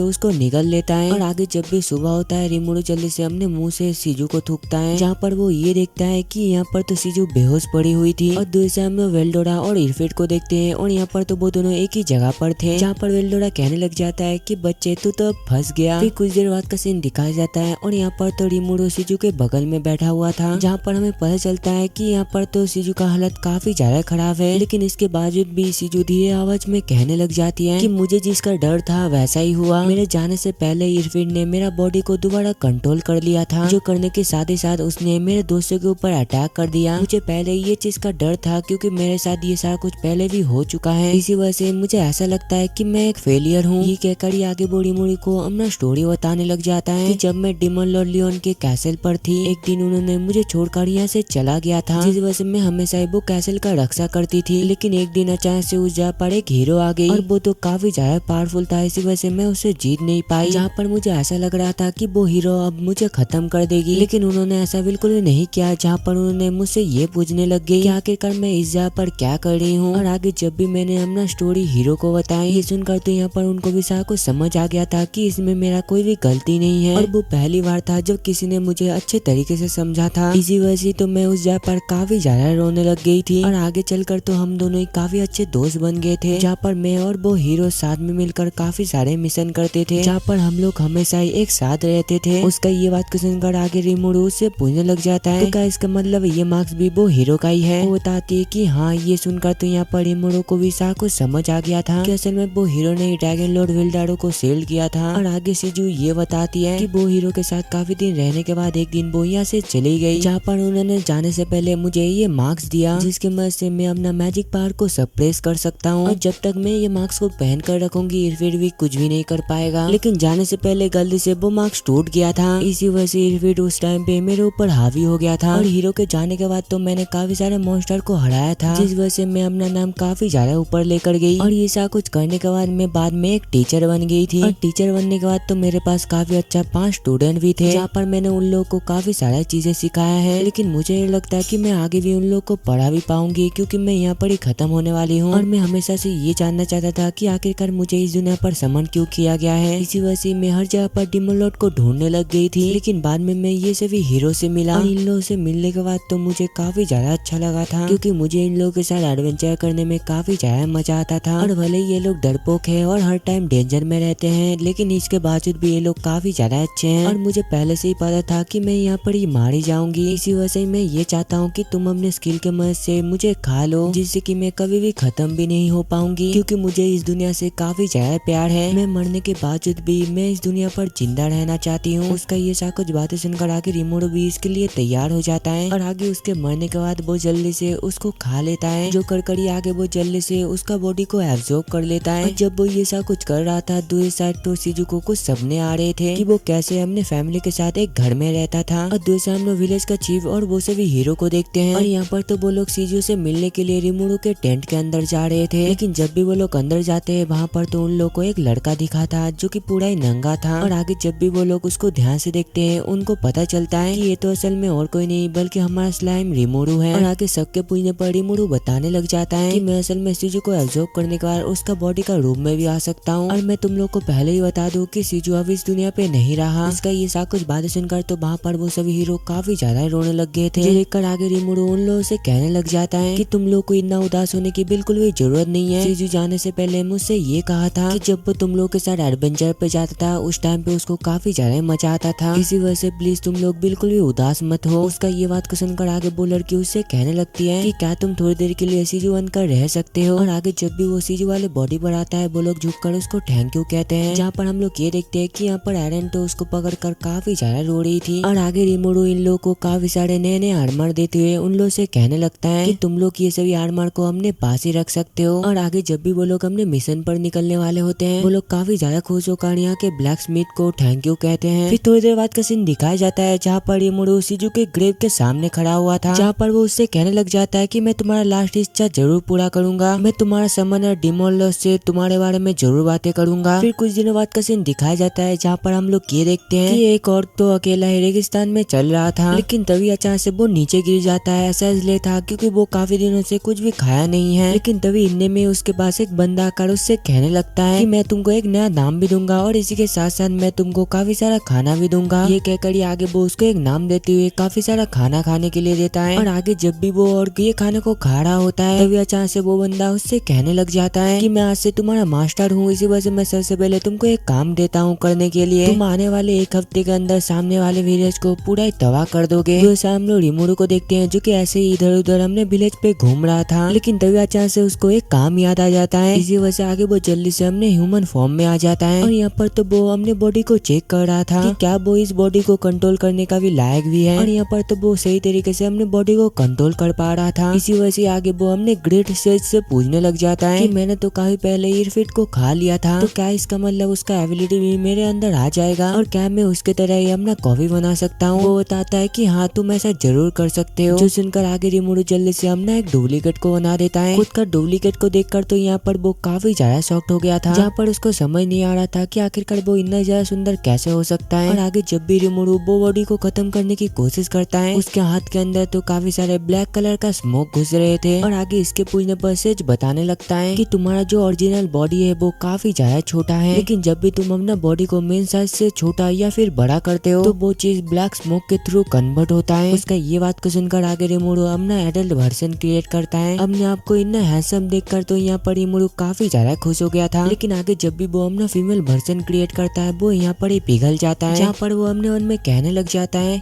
उसको निगल लेता है। और आगे जब भी सुबह होता है, रिमोरू जल्दी से अपने मुंह से सीजू को थूकता है, जहाँ पर वो ये देखता है कि यहाँ पर तो सीजू बेहोश पड़ी हुई थी। और दूर से हम लोग वेल्डोरा और इफ्रिट को देखते हैं और यहाँ पर तो वो दोनों एक ही जगह पर थे, जहाँ पर वेल्डोरा कहने लग जाता है कि बच्चे तू तो अब फंस गया। फिर कुछ देर बाद का सीन दिखाया जाता है और यहाँ पर तो रिमोरू सीजू के बगल में बैठा हुआ था, जहाँ पर हमें पता चलता है कि यहाँ पर तो सीजू का हालत काफी ज्यादा खराब है, लेकिन इसके बावजूद तभी सीजू धीरे आवाज में कहने लग जाती है कि मुझे जिसका डर था वैसा ही हुआ। मेरे जाने से पहले इरफिन ने मेरा बॉडी को दोबारा कंट्रोल कर लिया था, जो करने के साथ ही साथ उसने मेरे दोस्तों के ऊपर अटैक कर दिया। मुझे पहले ये चीज का डर था क्योंकि मेरे साथ ये सारा कुछ पहले भी हो चुका है, इसी वजह से मुझे ऐसा लगता है कि मैं एक फेलियर हूँ। ये कहकर ये आगे बूढ़ी मुड़ी को अपना स्टोरी बताने लग जाता है कि जब मैं डिमन लॉर्ड लियोन के कैसल पर थी, एक दिन उन्होंने मुझे छोड़कर यहाँ से चला गया था, जिस वजह से मैं हमेशा ही वो कैसल का रक्षा करती थी। लेकिन एक दिन अचानक से उस जगह पर एक हीरो आ गई और वो तो काफी ज्यादा पावरफुल था, इसी वजह से मैं उससे जीत नहीं पाई। जहाँ पर मुझे ऐसा लग रहा था कि वो हीरो अब मुझे खत्म कर देगी, लेकिन उन्होंने ऐसा बिल्कुल भी नहीं किया। जहाँ पर उन्होंने मुझसे ये पूछने लग गई कि आखिरकार मैं इस जगह पर क्या कर रही हूँ। और आगे जब भी मैंने अपना स्टोरी हीरो को बताई, ये सुनकर तो यहाँ पर उनको भी सारा कुछ समझ आ गया था कि इसमें मेरा कोई भी गलती नहीं है। और वो पहली बार था जब किसी ने मुझे अच्छे तरीके से समझा था, इसी वजह से तो मैं उस जगह पर काफी ज्यादा रोने लग गई थी। और आगे चलकर तो हम दोनों ही काफी अच्छे दोस्त बन गए थे, जहाँ पर मैं और वो हीरो साथ में मिलकर काफी सारे मिशन करते थे, जहाँ पर हम लोग हमेशा ही एक साथ रहते थे। उसका ये बात को सुनकर आगे रिमोरू उससे पूछने लग जाता है तो क्या इसका मतलब ये मार्क्स भी वो हीरो का ही है। वो बताती है कि हाँ। ये सुनकर तो यहाँ पर रिमोरू को भी सारा कुछ समझ आ गया था कि असल में वो हीरो ने ड्रैगन लॉर्ड विल्डारो को सेल किया था। और आगे सीजू ये बताती है कि वो हीरो के साथ काफी दिन रहने के बाद एक दिन वो यहाँ से चली गई, जहाँ पर उन्होंने जाने से पहले मुझे ये मार्क्स दिया, जिसके मदद से मैं अपना मैजिक पावर को सप्रेस कर सकता हूँ। और जब तक मैं ये मार्क्स को पहन कर रखूंगी इरफिन भी कुछ भी नहीं कर पाएगा। लेकिन जाने से पहले गलती से वो मार्क्स टूट गया था, इसी वजह से इरफिन उस टाइम पे मेरे ऊपर हावी हो गया था। और हीरो के जाने के बाद तो मैंने काफी सारे मॉन्स्टर को हराया था, जिस वजह से मैं अपना नाम काफी ज्यादा ऊपर लेकर गई। और ये सारा कुछ करने के बाद मैं बाद में एक टीचर बन गई थी। और टीचर बनने के बाद तो मेरे पास काफी अच्छा 5 स्टूडेंट भी थे, जहाँ पर मैंने उन लोगों को काफी सारी चीजें सिखाया है। लेकिन मुझे ये लगता है कि मैं आगे भी उन लोगों को पढ़ा भी पाऊंगी, क्योंकि मैं यहाँ पर ही खत्म होने वाली हूँ। और मैं हमेशा से ये जानना चाहता था कि आखिरकार मुझे इस दुनिया पर समन क्यों किया गया है। इसी वजह से मैं हर जगह पर डिमन लॉर्ड को ढूंढने लग गई थी। लेकिन बाद में मैं ये सभी हीरो से मिला। और इन लोगों से मिलने के बाद तो मुझे काफी ज्यादा अच्छा लगा था, क्योंकि मुझे इन लोगों के साथ एडवेंचर करने में काफी ज्यादा मजा आता था। और भले ही ये लोग डरपोक है और हर टाइम डेंजर में रहते हैं, लेकिन इसके बावजूद भी ये लोग काफी ज्यादा अच्छे हैं। और मुझे पहले से ही पता था कि मैं यहाँ पर ही मारी जाऊंगी, इसी वजह से मैं ये चाहता हूँ कि तुम अपने स्किल के मदद से मुझे खा लो, जिससे कि मैं कभी भी खत्म भी नहीं हो पाऊंगी, क्योंकि मुझे इस दुनिया से काफी ज्यादा प्यार है। मैं मरने के बावजूद भी मैं इस दुनिया पर जिंदा रहना चाहती हूँ। उसका ये सब कुछ बातें सुनकर आगे रिमोरू भी इसके लिए तैयार हो जाता है। और आगे उसके मरने के बाद वो जल्दी से उसको खा लेता है, जो कर आगे वो जल्दी से उसका बॉडी को एब्जॉर्ब कर लेता है। जब वो ये सब कुछ कर रहा था, दूसरी साइड तो सीजू को कुछ सपने आ रहे थे कि वो कैसे अपने फैमिली के साथ एक घर में रहता था। और दूसरे हम लोग विलेज का चीफ और वो सभी हीरो को देखते हैं। और यहाँ पर तो वो लोग सीजू से मिलने के लिए रिमोरू के टेंट के अंदर जा रहे थे। लेकिन जब भी वो लोग अंदर जाते हैं, वहाँ पर तो उन लोग को एक लड़का दिखा था जो कि पूरा ही नंगा था। और आगे जब भी वो लोग उसको ध्यान से देखते हैं, उनको पता चलता है कि ये तो असल में और कोई नहीं बल्कि हमारा स्लाइम रिमोरू है। और आगे सबके पूछने पर रिमोरू बताने लग जाता है कि मैं असल में सीजू को एब्जॉर्ब करने के बाद उसका बॉडी का रूप में भी आ सकता हूँ। और मैं तुम लोग को पहले ही बता दूं कि सीजू अब इस दुनिया पे नहीं रहा। इसका ये सब कुछ बातें सुनकर तो वहाँ पर वो सभी हीरो काफी ज्यादा रोने लग गए थे। देखकर आगे रिमोरू उन लोगों से कहने लग जाता है कि तुम लोग को इतना उदास होने की बिल्कुल भी जरूरत नहीं है। सीजू जाने से पहले मुझसे ये कहा था कि जब वो तुम लोग के साथ एडवेंचर पे जाता था, उस टाइम पे उसको काफी ज्यादा मजा आता था। इसी वजह से प्लीज तुम लोग बिल्कुल भी उदास मत हो। उसका ये बात को सुनकर आगे वो लड़की उससे कहने लगती है कि क्या तुम थोड़ी देर के लिए सीजू बनकर रह सकते हो। और आगे जब भी वो सीजू वाले बॉडी पर आता है, वो लोग झुककर उसको थैंक यू कहते हैं। जहाँ पर हम लोग ये देखते हैं कि यहाँ पर एरन तो उसको पकड़कर काफी ज्यादा रो रही थी। और आगे रिमोरू इन लोगों को काफी सारे नए नए आर्मर देते हुए उन लोगों से कहने लगता है कि तुम लोग ये सभी आर्मर को अपने पास ही रख सकते हो। और आगे जब भी वो लोग अपने मिशन पर निकलने वाले होते हैं, वो लोग काफी ज्यादा खुश होकर यहाँ के ब्लैक स्मिथ को थैंक यू कहते हैं। फिर थोड़ी देर बाद का सीन दिखाया जाता है, जहाँ पर रिमोरू सीजू के ग्रेव के सामने खड़ा हुआ था, जहाँ पर वो उससे कहने लग जाता है कि मैं तुम्हारा लास्ट इच्छा जरूर पूरा करूंगा। मैं तुम्हारा समनर डिमन लॉर्ड से तुम्हारे बारे में जरूर बातें करूंगा। फिर कुछ दिनों बाद का सीन दिखाया जाता है, जहाँ पर हम लोग ये देखते हैं कि एक औरत तो अकेला ही रेगिस्तान में चल रहा था, लेकिन तभी अचानक से वो नीचे गिर जाता है। ऐसा इसलिए था क्योंकि वो काफी दिनों से कुछ भी खाया नहीं है। लेकिन तभी इतने में उसके पास एक बंदा आकर उससे कहने लगता है कि मैं तुमको एक नया नाम भी दूंगा और इसी के साथ साथ मैं तुमको काफी सारा खाना भी दूंगा। ये कहकर ही आगे वो उसको एक नाम देते हुए काफी सारा खाना खाने के लिए देता है। और आगे जब भी वो और ये खाने को खा रहा होता है, तभी अचानक से वो बंदा उससे कहने लग जाता है कि मैं आज से तुम्हारा मास्टर हूँ, इसी वजह से मैं सबसे पहले तुमको एक काम देता हूँ करने के लिए। तुम आने वाले एक हफ्ते के अंदर सामने वाले विलेज को पूरा ही तबाह कर दोगे। जो हम लोग रिमोरू को देखते हैं, जो कि ऐसे ही इधर उधर हमने विलेज पे घूम रहा था। लेकिन तभी अचानक से उसको एक काम याद आ जाता है। इसी वजह से आगे वो जल्दी से अपने ह्यूमन फॉर्म में आ जाता है और यहाँ पर तो वो अपने बॉडी को चेक कर रहा था कि क्या वो इस बॉडी को कंट्रोल करने का भी लायक भी है, और यहाँ पर तो वो सही तरीके से अपने बॉडी को कंट्रोल कर पा रहा था। इसी वजह से आगे वो अपने ग्रेट सेज से पूछने लग जाता है कि मैंने तो काफी पहले ईरफिट को खा लिया था, तो क्या इसका मतलब उसका एबिलिटी भी मेरे अंदर आ जाएगा और क्या मैं उसके तरह ही अपना कॉफी बना सकता हूँ। वो बताता है कि हाँ तुम ऐसा जरूर कर सकते हो। जो सुनकर आगे रिमोरू जल्दी से अपना एक डुप्लीकेट को बना देता है। खुद का डुप्लीकेट को देखकर तो यहाँ पर वो काफी ज्यादा शॉक्ड हो गया था, जहाँ पर उसको समझ नहीं आ रहा था कि आखिरकार वो इतना ज्यादा सुंदर कैसे हो सकता है। और आगे जब भी रिमोरू वो बॉडी को खत्म करने की कोशिश करता है, उसके हाथ के अंदर तो काफी सारे ब्लैक कलर का स्मोक घुस रहे थे और आगे इसके पूछने पर सेज बताने लगता है कि तुम्हारा जो ओरिजिनल बॉडी है वो काफी ज्यादा छोटा है, लेकिन जब भी तुम अपना बॉडी को मेन साइज से छोटा या फिर बड़ा करते हो तो वो चीज ब्लैक स्मोक के थ्रू कन्वर्ट होता है। उसका ये बात को सुनकर आगे रिमोरू अपना एडल्ट वर्जन क्रिएट करता है। अपने आप को इतना हैंडसम देखकर तो यहाँ पर रिमोरू काफी ज्यादा खुश हो गया था, लेकिन आगे जब भी वो अपना फीमेल वर्जन क्रिएट करता है वो यहाँ पर ही पिघल जाता है, जहाँ पर वो अपने मन में कहने लग जाता है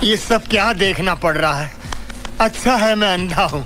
ये सब क्या देखना पड़ रहा है, अच्छा है मैं अंधा हूँ।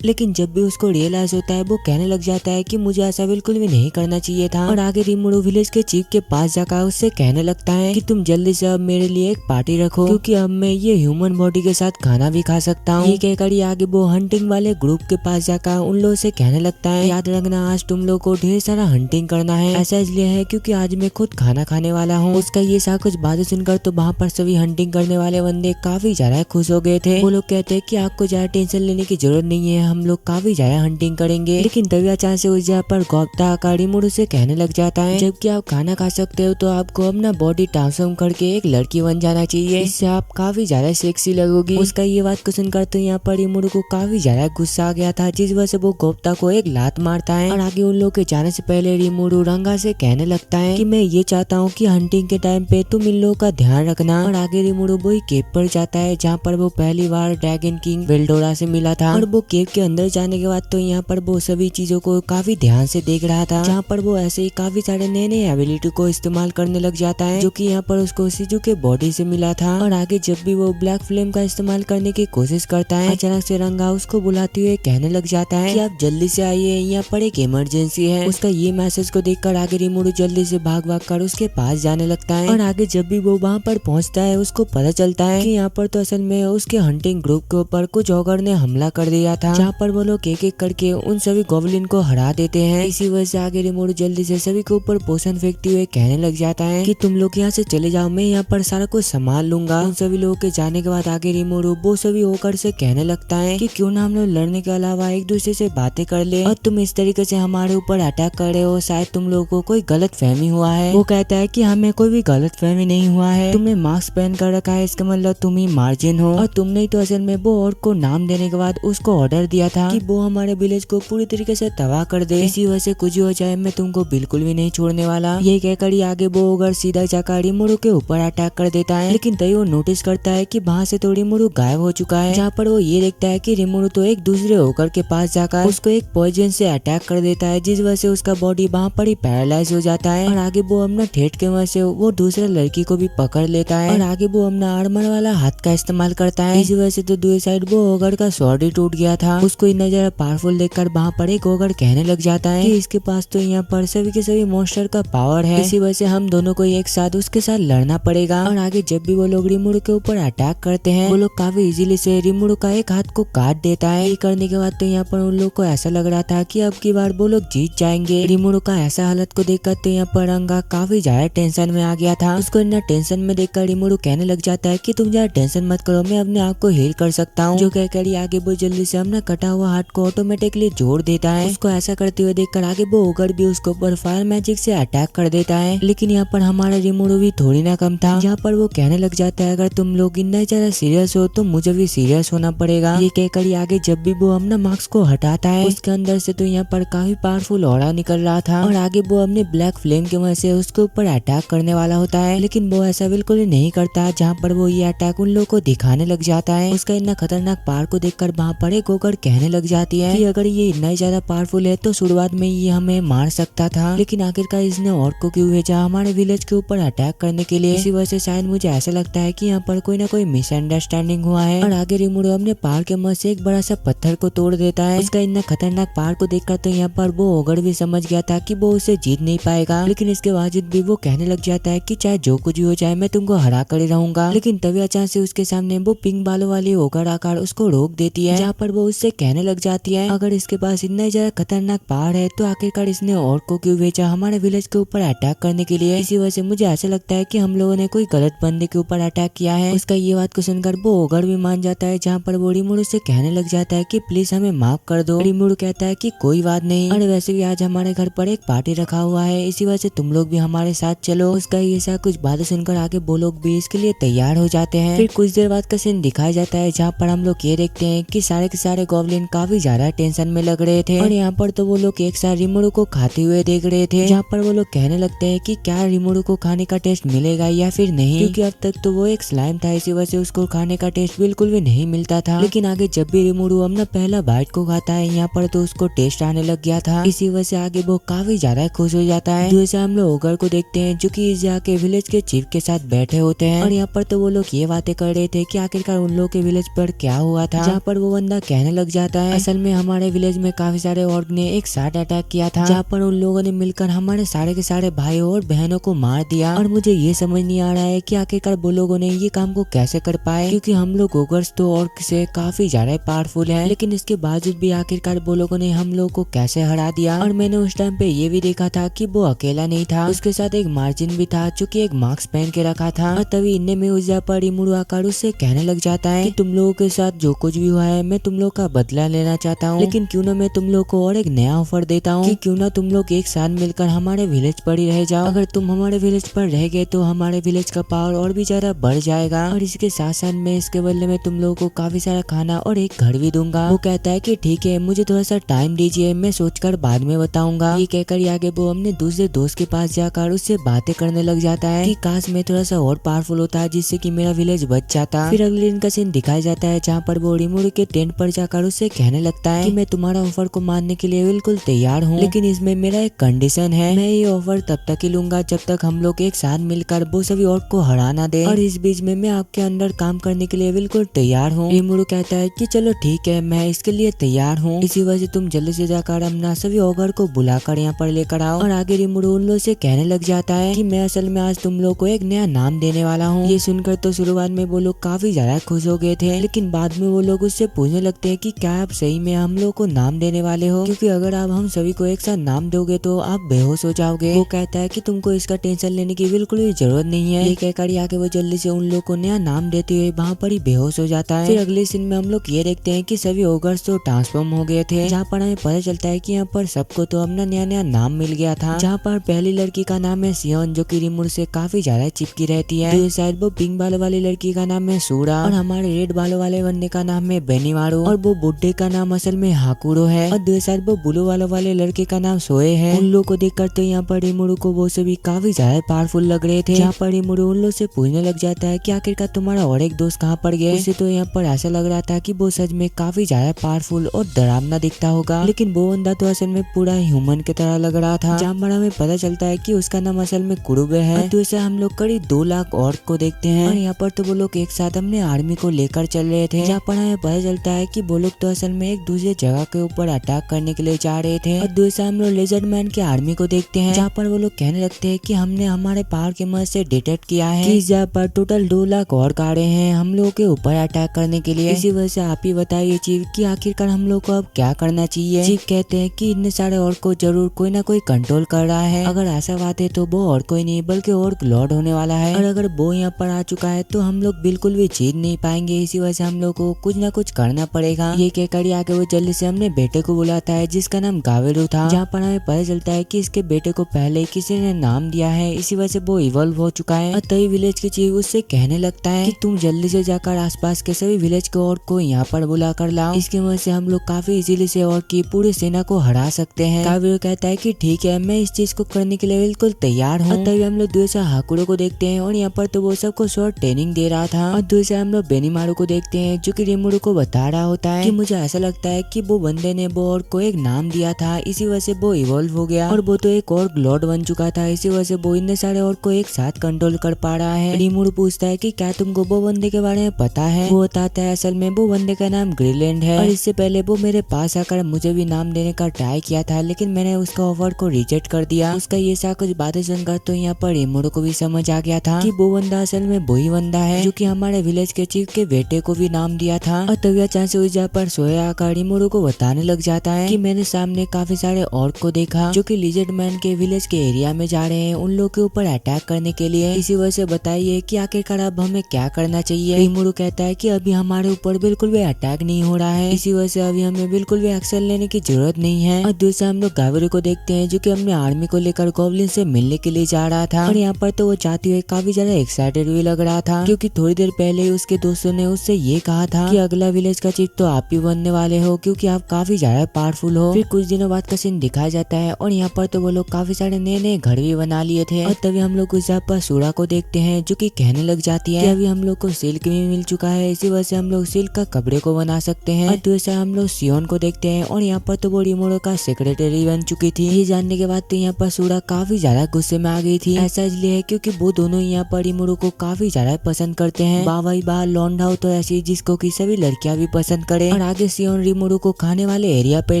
लेकिन जब भी उसको रियलाइज होता है वो कहने लग जाता है कि मुझे ऐसा बिल्कुल भी नहीं करना चाहिए था। और आगे रिमोरू विलेज के चीफ के पास जाकर उससे कहने लगता है कि तुम जल्दी से अब मेरे लिए एक पार्टी रखो, क्योंकि अब मैं ये ह्यूमन बॉडी के साथ खाना भी खा सकता हूँ। ये कहकर ही आगे वो हंटिंग वाले ग्रुप के पास जाकर उन लोगों से कहने लगता है याद रखना आज तुम लोग को ढेर सारा हंटिंग करना है। ऐसा इसलिए है क्योंकि आज मैं खुद खाना खाने वाला हूँ। उसका ये सब कुछ बातें सुनकर तो वहाँ पर सभी हंटिंग करने वाले बंदे काफी ज्यादा खुश हो गए थे। वो लोग कहते हैं कि आपको ज्यादा टेंशन लेने की जरूरत नहीं है, हम लोग काफी ज्यादा हंटिंग करेंगे। लेकिन तभी अचानक से उस जगह पर गौप्ता का रिमोरू से कहने लग जाता है जबकि आप खाना खा सकते हो तो आपको अपना बॉडी ट्रांसफॉर्म करके एक लड़की बन जाना चाहिए, इससे आप काफी ज्यादा सेक्सी लगोगी। उसका ये बात को सुनकर तो यहाँ पर रिमोरू को काफी ज्यादा गुस्सा आ गया था, जिस वजह से वो गौप्ता को एक लात मारता है। और आगे उन लोग के जाने से पहले रिमोरू रंगा से कहने लगता है कि मैं ये चाहता हूँ कि हंटिंग के टाइम पे तुम इन लोगों का ध्यान रखना। और आगे रिमोरू वही केव पर जाता है जहाँ पर वो पहली बार ड्रैगन किंग वेल्डोरा से मिला था। और वो केव के अंदर जाने के बाद तो यहाँ पर वो सभी चीजों को काफी ध्यान से देख रहा था, जहाँ पर वो ऐसे ही काफी सारे नए नए एबिलिटी को इस्तेमाल करने लग जाता है जो कि यहाँ पर उसको शिजू के बॉडी से मिला था। और आगे जब भी वो ब्लैक फ्लेम का इस्तेमाल करने की कोशिश करता है, अचानक से रंगा उसको बुलाते हुए कहने लग जाता है कि आप जल्दी से आइए, यहाँ पर एक इमरजेंसी है। उसका ये मैसेज को देखकर आगे रिमोरू जल्दी से भाग भाग कर उसके पास जाने लगता है। और आगे जब भी वो वहाँ पर पहुँचता है उसको पता चलता है कि यहाँ पर तो असल में उसके हंटिंग ग्रुप के ऊपर कुछ ऑगर ने हमला कर दिया था, जहाँ पर वो लोग एक एक करके उन सभी गॉब्लिन को हरा देते हैं। इसी वजह से आगे रिमोरू जल्दी से सभी के ऊपर पोषण फेंकते हुए कहने लग जाता है कि तुम लोग यहाँ से चले जाओ, मैं यहाँ पर सारा कुछ संभाल लूंगा। उन सभी लोगों के जाने के बाद आगे रिमोरू वो सभी होकर से कहने लगता है कि क्यों ना हम लोग लड़ने के अलावा एक दूसरे से बातें कर ले, और तुम इस तरीके से हमारे ऊपर अटैक कर रहे हो, शायद तुम लोगों को कोई गलत फहमी हुआ है। वो कहता है कि हमें कोई भी गलत फहमी नहीं हुआ है, तुमने मास्क पहन कर रखा है, इसका मतलब तुम ही मार्जिन हो, और तुमने ही तो असल में वो और को नाम देने के बाद उसको ऑर्डर दिया था कि वो हमारे विलेज को पूरी तरीके से तबाह कर दे। इसी वजह से कुछ हो जाए मैं तुमको बिल्कुल भी नहीं छोड़ने वाला। ये कहकर ही आगे वो ओगर सीधा जाकर रिमोरू के ऊपर अटैक कर देता है, लेकिन तभी वो नोटिस करता है कि वहाँ से तो रिमोरू गायब हो चुका है, जहाँ पर वो ये देखता है कि रिमोरू तो एक दूसरे ओगर के पास जाकर उसको एक पॉइजन से अटैक कर देता है, जिस वजह से उसका बॉडी वहाँ पर ही पैरालाइज हो जाता है। और आगे वो अपना ठेठ के वजह से वो दूसरे लड़की को भी पकड़ लेता है, और आगे वो अपना आर्मर वाला हाथ का इस्तेमाल करता है। इस वजह से तो दूसरी साइड वो ओगर का स्वॉर्ड ही टूट गया था। उसको इतना ज्यादा पावरफुल देखकर वहाँ पर एक ओगर कहने लग जाता है कि इसके पास तो यहाँ पर सभी के सभी मॉन्स्टर का पावर है, इसी वजह से हम दोनों को एक साथ उसके साथ लड़ना पड़ेगा। और आगे जब भी वो लोग रिमोरू के ऊपर अटैक करते हैं वो लोग काफी इजीली से रिमोरू का एक हाथ को काट देता है। ये करने के बाद तो यहाँ पर उन लोग को ऐसा लग रहा था कि अब की बार वो लोग जीत जाएंगे। रिमोरू का ऐसा हालत को देखकर तो यहाँ पर रंगा काफी ज्यादा टेंशन में आ गया था। उसको इतना टेंशन में देखकर रिमोरू कहने लग जाता है कि तुम ज्यादा टेंशन मत करो, मैं अपने आप को हील कर सकता हूँ। जो कहकर आगे वो जल्दी से अपना कटा हुआ हाथ को ऑटोमेटिकली जोड़ देता है। उसको ऐसा करते हुए देखकर आगे वो ओगर भी उसके ऊपर फायर मैजिक से अटैक कर देता है। लेकिन यहाँ पर हमारा रिमोरू भी थोड़ी ना कम था, जहाँ पर वो कहने लग जाता है अगर तुम लोग इतना ज्यादा सीरियस हो तो मुझे भी सीरियस होना पड़ेगा। ये कहकर आगे जब भी वो अपना मास्क को हटाता है उसके अंदर से तो यहाँ पर काफी पावरफुल ऑरा निकल रहा था, और आगे वो अपने ब्लैक फ्लेम की वजह से उसके ऊपर अटैक करने वाला होता है, लेकिन वो ऐसा बिल्कुल ही नहीं करता। जहाँ पर वो ये अटैक उन लोगों को दिखाने लग जाता है। उसका इतना खतरनाक पावर को देखकर वहाँ पर एक ओगर कहने लग जाती है कि अगर ये इतना ही ज्यादा पावरफुल है तो शुरुआत में ये हमें मार सकता था, लेकिन आखिरकार इसने और को क्यों भेजा हमारे विलेज के ऊपर अटैक करने के लिए। इसी वजह से शायद मुझे ऐसा लगता है कि यहाँ पर कोई ना कोई मिसअंडरस्टैंडिंग हुआ है। और आगे रिमुरो अपने पहाड़ के मदद से एक बड़ा सा पत्थर को तोड़ देता है। उसका इतना खतरनाक पहाड़ को देखकर तो यहाँ पर वो ओगर भी समझ गया था कि वो उसे जीत नहीं पाएगा, लेकिन इसके बावजूद भी वो कहने लग जाता है कि चाहे जो कुछ भी हो जाए मैं तुमको हरा कर ही रहूंगा। लेकिन तभी अचानक से उसके सामने वो पिंक बालों वाली ओगर आकर उसको रोक देती है, जहाँ पर वो उससे कहने लग जाती है अगर इसके पास इतना ज्यादा खतरनाक पहाड़ है तो आखिरकार इसने और को क्यों भेजा हमारे विलेज के ऊपर अटैक करने के लिए। इसी वजह से मुझे ऐसा लगता है कि हम लोगों ने कोई गलत बंदे के ऊपर अटैक किया है। उसका ये बात को सुनकर वो ओगर भी मान जाता है, जहाँ पर वो रिमुरो से कहने लग जाता है कि प्लीज हमें माफ कर दो। रिमुरो कहता है कि कोई बात नहीं, और वैसे भी आज हमारे घर पर एक पार्टी रखा हुआ है, इसी वजह से तुम लोग भी हमारे साथ चलो। उसका ये सब कुछ बातें सुनकर आगे वो लोग भी इसके लिए तैयार हो जाते हैं। फिर कुछ देर बाद का सीन दिखाया जाता है, जहाँ पर हम लोग ये देखते हैं कि सारे के सारे गॉब्लिन काफी ज्यादा टेंशन में लग रहे थे, और यहाँ पर तो वो लोग एक साथ रिमुरो को खाते हुए देख रहे थे, जहाँ पर वो लोग कहने लगते हैं कि क्या रिमुरो को खाने का टेस्ट मिलेगा या फिर नहीं, क्योंकि अब तक तो वो एक स्लाइम था, इसी वजह से उसको खाने का टेस्ट बिल्कुल भी नहीं मिलता था। लेकिन आगे जब भी रिमुरो अपना पहला बाइट को खाता है यहाँ पर तो उसको टेस्ट आने लग गया था, इसी वजह से आगे वो काफी ज्यादा खुश हो जाता है। दूसरे हम लोग ओगर को देखते हैं जो कि जाके विलेज के चीफ के साथ बैठे होते हैं, और यहाँ पर तो वो लोग ये बातें कर रहे थे कि आखिरकार उन लोगों के विलेज पर क्या हुआ था, जहाँ पर वो बंदा कहने लग जाता है असल में हमारे विलेज में काफी सारे ऑर्ग ने एक साथ अटैक किया था, जहाँ पर उन लोगों ने मिलकर हमारे सारे के सारे भाइयों और बहनों को मार दिया, और मुझे ये समझ नहीं आ रहा है कि आखिरकार वो लोगों ने ये काम को कैसे कर पाए, क्योंकि हम लोग ओगर्स तो ऑर्ग से काफी ज्यादा पावरफुल है, लेकिन इसके बावजूद भी आखिरकार वो लोगों ने हम लोग को कैसे हरा दिया। और मैंने उस टाइम पे ये भी देखा था कि वो अकेला नहीं था, उसके साथ एक मार्जिन भी था जो कि एक मास्क पहन के रखा था, और तभी इनने में उस पर रिमुरो आकर उससे कहने लग जाता है कि तुम लोगों के साथ जो कुछ भी हुआ है मैं तुम लोग का बदला लेना चाहता हूँ, लेकिन क्यों ना मैं तुम लोग को और एक नया ऑफर देता हूँ कि क्यों ना तुम लोग एक साथ मिलकर हमारे विलेज पर ही रह जाओ। अगर तुम हमारे विलेज पर रह गए तो हमारे विलेज का पावर और भी ज्यादा बढ़ जाएगा, और इसके साथ साथ मैं इसके बदले में तुम लोगों को काफी सारा खाना और एक घर भी दूंगा। वो कहता है कि ठीक है मुझे थोड़ा सा टाइम दीजिए, मैं सोचकर बाद में बताऊंगा। ये कहकर आगे वो अपने दूसरे दोस्त के पास जाकर उससे बातें करने लग जाता है कि काश मैं थोड़ा सा और पावरफुल होता जिससे कि मेरा विलेज बच जाता। फिर अगले दिन का सीन दिखाया जाता है, जहाँ पर वो रिमुरो के टेंट पर जाकर उससे कहने लगता है कि मैं तुम्हारा ऑफर को मानने के लिए बिल्कुल तैयार हूँ, लेकिन इसमें मेरा एक कंडीशन है, मैं ये ऑफर तब तक ही लूंगा जब तक हम लोग एक साथ मिलकर वो सभी और को हरा ना दे, और इस बीच में मैं आपके अंदर काम करने के लिए बिल्कुल तैयार हूँ। रिमुरो कहता है कि चलो ठीक है मैं इसके लिए तैयार हूँ, इसी वजह से तुम जल्दी से जाकर अपना सभी ओगर को बुलाकर यहाँ पर लेकर आओ। और आगे रिमुरो उन लोग से कहने लग जाता है कि मैं असल में आज तुम लोग को एक नया नाम देने वाला हूँ। ये सुनकर तो शुरुआत में वो लोग काफी ज्यादा खुश हो गए थे, लेकिन बाद में वो लोग उससे पूछने लगते हैं कि क्या आप सही में हम लोग को नाम देने वाले हो, क्योंकि अगर आप हम सभी को एक साथ नाम दोगे तो आप बेहोश हो जाओगे। वो कहता है कि तुमको इसका टेंशन लेने की बिल्कुल भी जरूरत नहीं है। ये कहकर आके वो जल्दी से उन लोग को नया नाम देते हुए वहाँ पर ही बेहोश हो जाता है। फिर अगले सीन में हम लोग ये देखते हैं कि सभी ओगर्स तो ट्रांसफॉर्म हो गए थे, जहाँ पर हमें पता चलता है कि यहाँ पर सबको तो अपना नया नया नाम मिल गया था। जहाँ पर पहली लड़की का नाम है सियोन जो कि रिमुरो से काफी ज्यादा चिपकी रहती है, तो शायद वो पिंक बालों वाली लड़की का नाम है सूरा, और हमारे रेड बालों वाले बंदे का नाम है बेनीमारू, और वो बुड्ढे का नाम असल में हाकुरो है, और दूसरे साइड वो ब्लू वालों वाले लड़के का नाम सोए है। उन लोगों को देखकर तो यहाँ पर रिमुरो को वो सभी काफी ज्यादा पावरफुल लग रहे थे, जहाँ पर रिमुरो उन लोग से पूछने लग जाता है कि आखिरकार तुम्हारा और एक दोस्त कहाँ पर गया। उसे तो यहाँ पर ऐसा लग रहा था कि वो सच में काफी ज्यादा पावरफुल और डरावना दिखता होगा, लेकिन वो बंदा तो असल में पूरा ह्यूमन की तरह लग रहा था। जहाँ पर हमें पता चलता है कि उसका नाम असल में कुरुबे है। तो इसे हम लोग करीब 2 लाख ऑर्क को देखते हैं, और यहाँ पर तो वो लोग एक साथ अपने आर्मी को लेकर चल रहे थे, जहाँ पर हमें पता चलता है कि वो लोग तो असल में एक दूसरे जगह के ऊपर अटैक करने के लिए जा रहे थे। और दूसरा हम लोग लेजर्ड मैन के आर्मी को देखते हैं, जहाँ पर वो लोग कहने लगते हैं कि हमने हमारे पावर के मदद से डिटेक्ट किया है कि इस जगह पर टोटल 2 लाख ऑर्क आ रहे हैं हम लोगों के ऊपर अटैक करने के लिए। इसी वजह से आप ही बताइए चीफ कि आखिरकार हम लोग को अब क्या करना चाहिए। चीफ कहते हैं कि इतने सारे ऑर्क को जरूर कोई ना कोई कंट्रोल कर रहा है, अगर ऐसा बात है तो वो और कोई नहीं बल्कि ऑर्क लॉर्ड होने वाला है, और अगर वो यहाँ पर आ चुका है तो हम लोग बिल्कुल भी जीत नहीं पाएंगे। इसी वजह से हम लोग को कुछ ना कुछ करना पड़ेगा। ये कहकर आके वो जल्दी से हमने बेटे को बुलाता है जिसका नाम गावेरू था, जहाँ पर हमें पता चलता है कि इसके बेटे को पहले किसी ने नाम दिया है, इसी वजह से वो इवॉल्व हो चुका है। और तभी विलेज के चीफ उससे कहने लगता है कि तुम जल्दी से जाकर आसपास के सभी विलेज के ऑर्क को यहाँ पर बुला कर लाओ, इसकी वजह से हम लोग काफी इजीली से ऑर्क की पूरी सेना को हरा सकते हैं। गावेरू कहता है कि ठीक है मैं इस चीज को करने के लिए बिल्कुल तैयार हूँ। तभी हम लोग दूसरा हाकुरो को देखते हैं, और यहाँ पर तो वो सबको शॉर्ट ट्रेनिंग दे रहा था। और दूसरा हम लोग बेनीमारू को देखते हैं जो कि रिमुरो को बता रहा होता है कि मुझे ऐसा लगता है कि वो बंदे ने वो और को एक नाम दिया था, इसी वजह से वो इवॉल्व हो गया और वो तो एक और ग्लॉड बन चुका था, इसी वजह से वो इतने सारे और को एक साथ कंट्रोल कर पा रहा है। रीमूड पूछता है कि क्या तुमको वो बंदे के बारे में पता है? वो बताता है असल में वो बंदे का नाम ग्रीलैंड है और इससे पहले वो मेरे पास आकर मुझे भी नाम देने का ट्राई किया था, लेकिन मैंने उसका ऑफर को रिजेक्ट कर दिया। उसका ये सा कुछ बातें सुनकर तो यहाँ पर रीमूड को भी समझ आ गया था कि वो बंदा असल में वही बंदा है जो कि हमारे विलेज के चीफ के बेटे को भी नाम दिया था। और तभी अचानक से उस जगह पर सोया आकर रीमूड को बताने लग जाता है कि मैंने सामने काफी सारे ऑर्क को देखा जो कि लिजर्ड मैन के विलेज के एरिया में जा रहे हैं उन लोग के ऊपर अटैक करने के लिए। इसी वजह से बताइए कि आखिरकार अब हमें क्या करना चाहिए। रीमूड कहता है कि अभी हमारे ऊपर बिल्कुल भी अटैक नहीं हो रहा है, इसी वजह से अभी हमें बिल्कुल भी एक्शन लेने की जरूरत नहीं है। और दूसरा हम लोग गाविरो को देखते हैं जो कि अपने आर्मी को लेकर गॉब्लिन से मिलने के लिए जा रहा था और यहाँ पर तो वो जाते हुए काफी ज्यादा एक्साइटेड भी लग रहा था क्योंकि थोड़ी देर पहले ही उसके दोस्तों ने उससे ये कहा था कि अगला विलेज का चीफ तो आप ही बनने वाले हो क्योंकि आप काफी ज्यादा पावरफुल हो। फिर कुछ दिनों बाद का सीन दिखाया जाता है और यहाँ पर तो वो लोग काफी सारे नए नए घर भी बना लिए थे। और तभी हम लोग उस जगह पर सूरा को देखते हैं जो कि कहने लग जाती है कि अभी हम लोग को सिल्क भी मिल चुका है, इसी वजह से हम लोग सिल्क का कपड़े को बना सकते हैं। और दूसरा हम लोग सियोन को देखते हैं और यहाँ पर तो वो रिमोडो का सेक्रेटरी बन चुकी थी। ये जानने के बाद तो यहाँ पर सूरा काफी ज्यादा गुस्से में आ गई थी। ऐसा इसलिए है क्योंकि वो दोनों यहाँ पर रिमोडो को काफी ज्यादा पसंद करते हैं। बाई बा लौंडा हो तो ऐसी जिसको की सभी लड़कियां भी पसंद करे। और आगे सियोन रिमोडो को खाने वाले एरिया पे